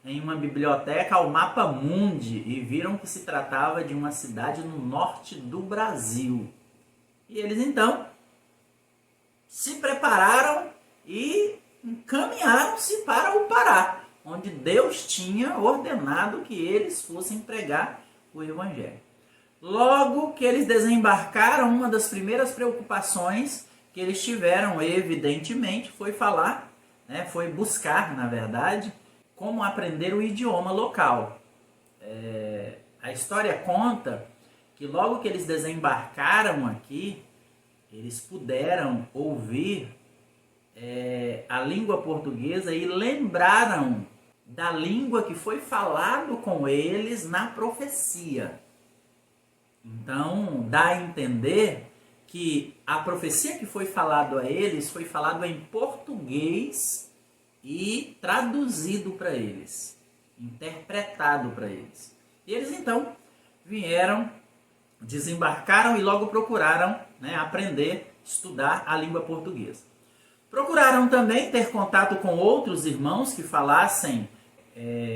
em uma biblioteca ao mapa mundi e viram que se tratava de uma cidade no norte do Brasil. E eles então se prepararam e encaminharam-se para o Pará, onde Deus tinha ordenado que eles fossem pregar o Evangelho. Logo que eles desembarcaram, uma das primeiras preocupações que eles tiveram, evidentemente, foi falar, foi buscar, na verdade, como aprender o idioma local. A história conta que logo que eles desembarcaram aqui, eles puderam ouvir a língua portuguesa e lembraram da língua que foi falado com eles na profecia. Então, dá a entender que a profecia que foi falado a eles foi falado em português e traduzido para eles, interpretado para eles. E eles então vieram, desembarcaram e logo procuraram aprender, estudar a língua portuguesa. Procuraram também ter contato com outros irmãos que falassem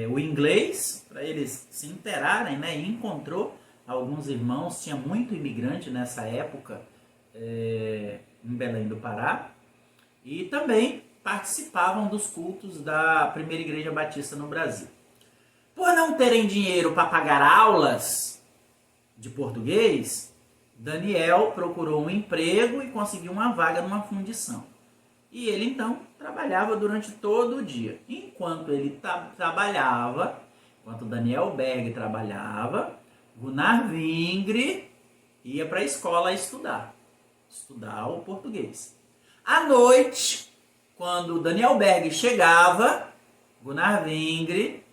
o inglês, para eles se inteirarem, e encontrou alguns irmãos, tinha muito imigrante nessa época em Belém do Pará, e também participavam dos cultos da Primeira Igreja Batista no Brasil. Por não terem dinheiro para pagar aulas de português, Daniel procurou um emprego e conseguiu uma vaga numa fundição. E ele então trabalhava durante todo o dia. Enquanto ele trabalhava, enquanto Daniel Berg trabalhava, Gunnar Vingre ia para a escola estudar o português. À noite, quando Daniel Berg chegava, Gunnar Vingre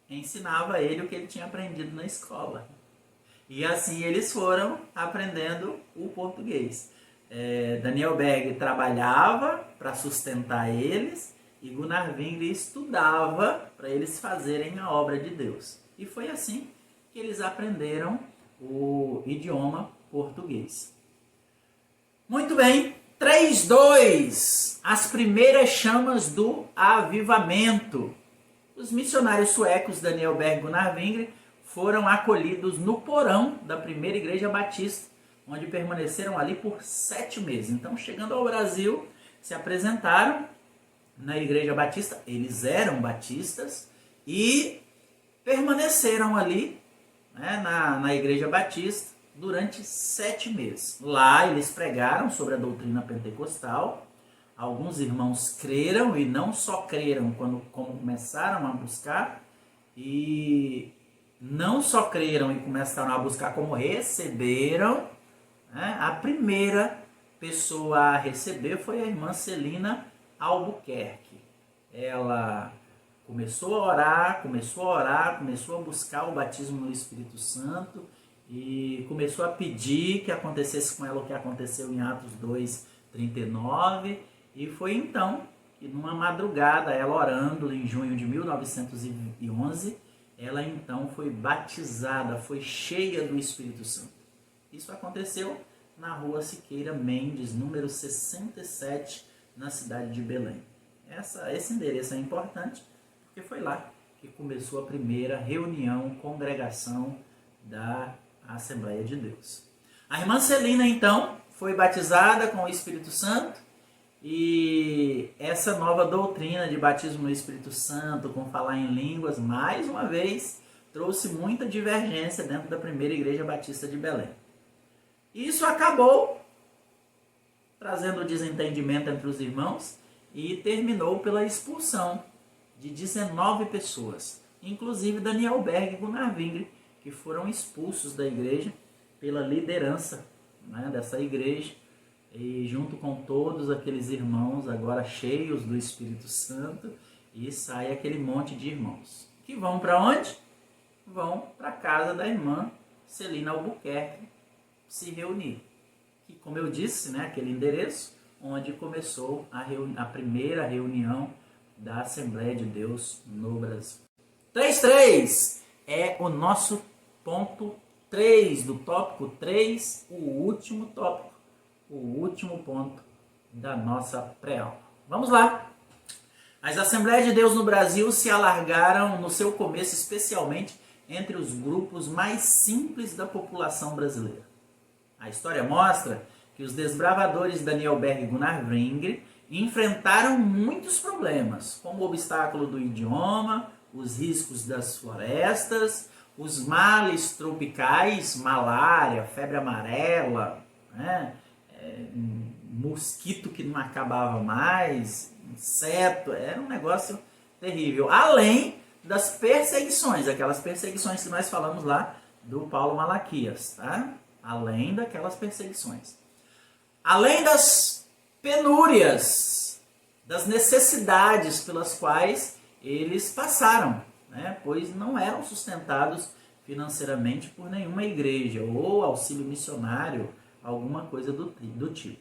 ensinava ele o que ele tinha aprendido na escola. E assim eles foram aprendendo o português. Daniel Berg trabalhava para sustentar eles e Gunnar Vingre estudava para eles fazerem a obra de Deus. E foi assim que eles aprenderam o idioma português. Muito bem, 3:2, as primeiras chamas do avivamento. Os missionários suecos Daniel Berg e Gunnar Vingre foram acolhidos no porão da Primeira Igreja Batista, onde permaneceram ali por 7 meses. Então, chegando ao Brasil, se apresentaram na Igreja Batista, eles eram batistas, e permaneceram ali na Igreja Batista durante 7 meses. Lá eles pregaram sobre a doutrina pentecostal. Alguns irmãos creram, e não só creram como começaram a buscar, e não só creram e começaram a buscar, como receberam. A primeira pessoa a receber foi a irmã Celina Albuquerque. Ela começou a orar, começou a buscar o batismo no Espírito Santo e começou a pedir que acontecesse com ela o que aconteceu em Atos 2:39. E foi então que, numa madrugada, ela orando em junho de 1911, ela então foi batizada, foi cheia do Espírito Santo. Isso aconteceu na Rua Siqueira Mendes, número 67, na cidade de Belém. Esse endereço é importante, porque foi lá que começou a primeira reunião, congregação da Assembleia de Deus. A irmã Celina, então, foi batizada com o Espírito Santo, e essa nova doutrina de batismo no Espírito Santo, com falar em línguas, mais uma vez, trouxe muita divergência dentro da Primeira Igreja Batista de Belém. Isso acabou trazendo desentendimento entre os irmãos e terminou pela expulsão de 19 pessoas, inclusive Daniel Berg e Gunnar Vingre, que foram expulsos da igreja pela liderança dessa igreja, e junto com todos aqueles irmãos agora cheios do Espírito Santo, e sai aquele monte de irmãos que vão para onde? Vão para a casa da irmã Celina Albuquerque se reunir, que, como eu disse, aquele endereço onde começou a primeira reunião da Assembleia de Deus no Brasil. 3:3 é o nosso ponto 3 do tópico 3, o último tópico, o último ponto da nossa pré-aula. Vamos lá! As Assembleias de Deus no Brasil se alargaram no seu começo, especialmente entre os grupos mais simples da população brasileira. A história mostra que os desbravadores Daniel Berg e Gunnar Wingre enfrentaram muitos problemas, como o obstáculo do idioma, os riscos das florestas, os males tropicais, malária, febre amarela, né? Mosquito que não acabava mais, inseto, era um negócio terrível. Além das perseguições, aquelas perseguições que nós falamos lá do Paulo Malaquias, tá? Além daquelas perseguições. Além das penúrias, das necessidades pelas quais eles passaram, né? Pois não eram sustentados financeiramente por nenhuma igreja ou auxílio missionário, alguma coisa do tipo.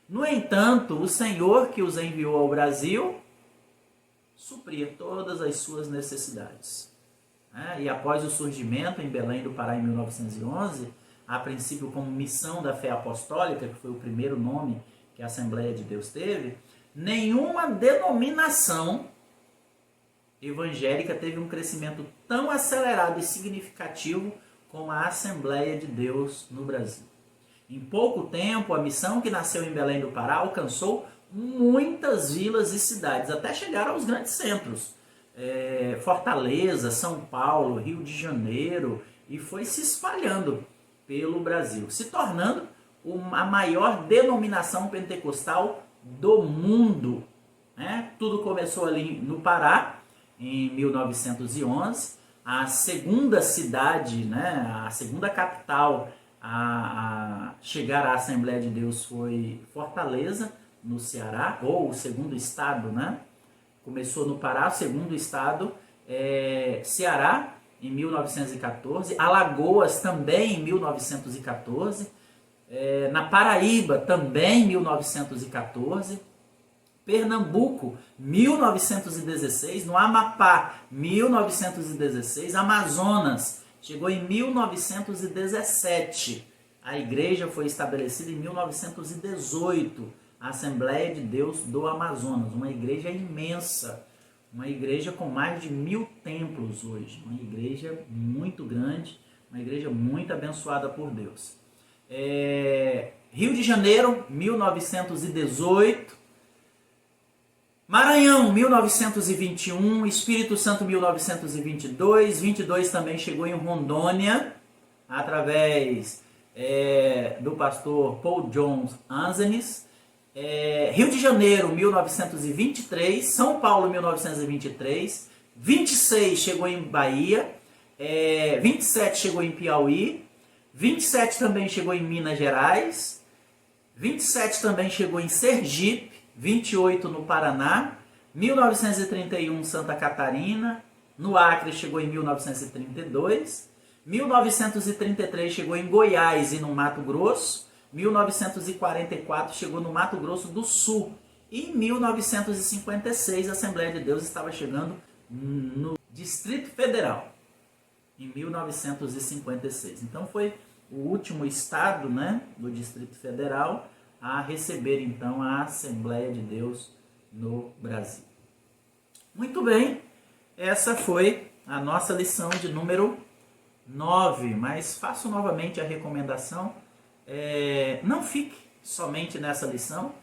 No entanto, o Senhor que os enviou ao Brasil supria todas as suas necessidades. E após o surgimento em Belém do Pará em 1911, a princípio como Missão da Fé Apostólica, que foi o primeiro nome que a Assembleia de Deus teve, nenhuma denominação evangélica teve um crescimento tão acelerado e significativo como a Assembleia de Deus no Brasil. Em pouco tempo, a missão que nasceu em Belém do Pará alcançou muitas vilas e cidades, até chegar aos grandes centros. Fortaleza, São Paulo, Rio de Janeiro, e foi se espalhando pelo Brasil, se tornando a maior denominação pentecostal do mundo. Tudo começou ali no Pará, em 1911. A segunda cidade, a segunda capital a chegar à Assembleia de Deus foi Fortaleza, no Ceará, ou o segundo estado, Começou no Pará, o segundo estado, Ceará, em 1914, Alagoas também em 1914, na Paraíba também em 1914, Pernambuco, 1916, no Amapá, 1916, Amazonas, chegou em 1917. A igreja foi estabelecida em 1918, a Assembleia de Deus do Amazonas, uma igreja imensa, uma igreja com mais de 1000 templos hoje, uma igreja muito grande, uma igreja muito abençoada por Deus. Rio de Janeiro, 1918, Maranhão, 1921, Espírito Santo, 1922, 22 também chegou em Rondônia, através do pastor Paul John Anzenis, Rio de Janeiro, 1923, São Paulo, 1923, 26 chegou em Bahia, 27 chegou em Piauí, 27 também chegou em Minas Gerais, 27 também chegou em Sergipe, 28 no Paraná, 1931 Santa Catarina, no Acre chegou em 1932, 1933 chegou em Goiás e no Mato Grosso, 1944 chegou no Mato Grosso do Sul e em 1956 a Assembleia de Deus estava chegando no Distrito Federal, em 1956. Então foi o último estado, do Distrito Federal a receber então a Assembleia de Deus no Brasil. Muito bem, essa foi a nossa lição de número 9, mas faço novamente a recomendação, não fique somente nessa lição,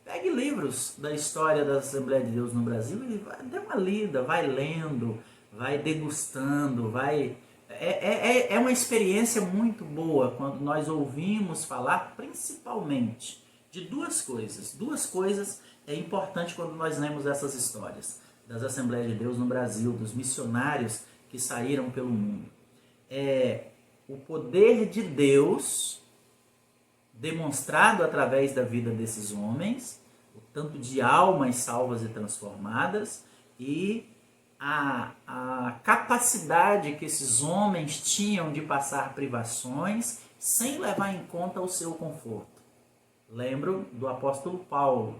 pegue livros da história da Assembleia de Deus no Brasil e dê uma lida, vai lendo, vai degustando, é uma experiência muito boa quando nós ouvimos falar principalmente de duas coisas. Duas coisas é importante quando nós lemos essas histórias das Assembleias de Deus no Brasil, dos missionários que saíram pelo mundo. O poder de Deus demonstrado através da vida desses homens, o tanto de almas salvas e transformadas, e a capacidade que esses homens tinham de passar privações sem levar em conta o seu conforto. Lembro do apóstolo Paulo,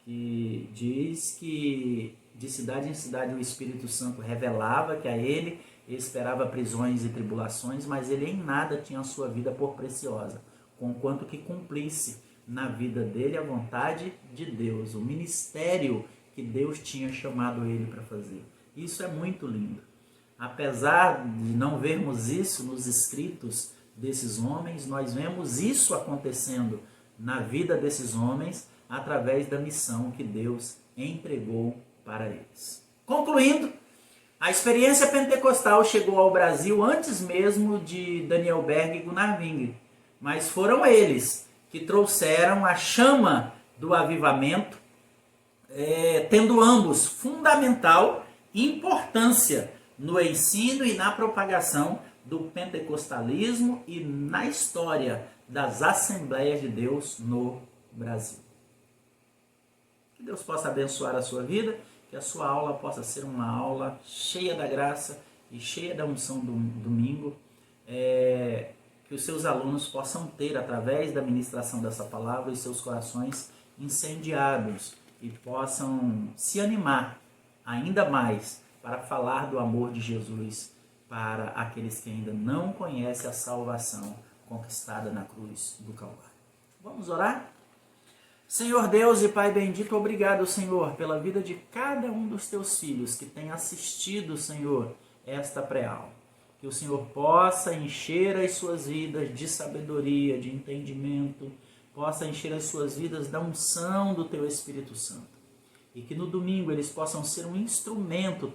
que diz que de cidade em cidade o Espírito Santo revelava que a ele esperava prisões e tribulações, mas ele em nada tinha a sua vida por preciosa, conquanto que cumprisse na vida dele a vontade de Deus, o ministério que Deus tinha chamado ele para fazer. Isso é muito lindo. Apesar de não vermos isso nos escritos desses homens, nós vemos isso acontecendo na vida desses homens através da missão que Deus entregou para eles. Concluindo, a experiência pentecostal chegou ao Brasil antes mesmo de Daniel Berg e Gunnar Wingre, mas foram eles que trouxeram a chama do avivamento, tendo ambos fundamental importância no ensino e na propagação do pentecostalismo e na história das Assembleias de Deus no Brasil. Que Deus possa abençoar a sua vida, que a sua aula possa ser uma aula cheia da graça e cheia da unção do domingo, que os seus alunos possam ter, através da ministração dessa palavra, os seus corações incendiados e possam se animar ainda mais para falar do amor de Jesus para aqueles que ainda não conhecem a salvação conquistada na cruz do Calvário. Vamos orar? Senhor Deus e Pai bendito, obrigado, Senhor, pela vida de cada um dos teus filhos que tem assistido, Senhor, esta pré-aula. Que o Senhor possa encher as suas vidas de sabedoria, de entendimento, possa encher as suas vidas da unção do teu Espírito Santo. E que no domingo eles possam ser um instrumento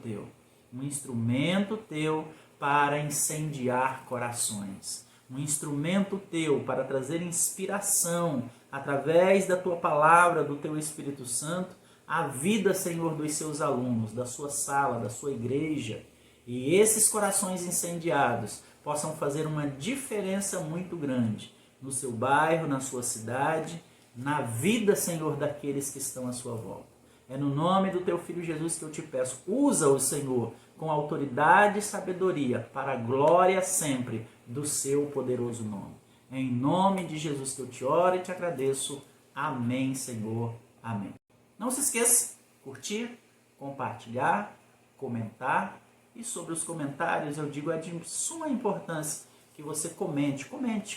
teu para incendiar corações, um instrumento teu para trazer inspiração através da tua palavra, do teu Espírito Santo, à vida, Senhor, dos seus alunos, da sua sala, da sua igreja. E esses corações incendiados possam fazer uma diferença muito grande no seu bairro, na sua cidade, na vida, Senhor, daqueles que estão à sua volta. É no nome do teu Filho Jesus que eu te peço, usa-o, Senhor, com autoridade e sabedoria, para a glória sempre do seu poderoso nome. É em nome de Jesus que eu te oro e te agradeço. Amém, Senhor. Amém. Não se esqueça, curtir, compartilhar, comentar. E sobre os comentários, eu digo, é de suma importância que você comente.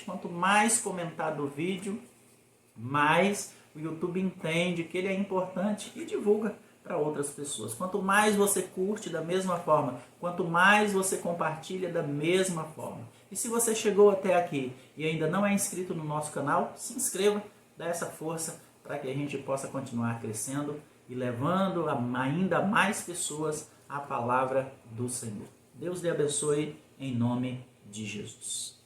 Quanto mais comentado o vídeo, mais o YouTube entende que ele é importante e divulga para outras pessoas. Quanto mais você curte, da mesma forma. Quanto mais você compartilha, da mesma forma. E se você chegou até aqui e ainda não é inscrito no nosso canal, se inscreva, dá essa força para que a gente possa continuar crescendo e levando ainda mais pessoas a palavra do Senhor. Deus lhe abençoe em nome de Jesus.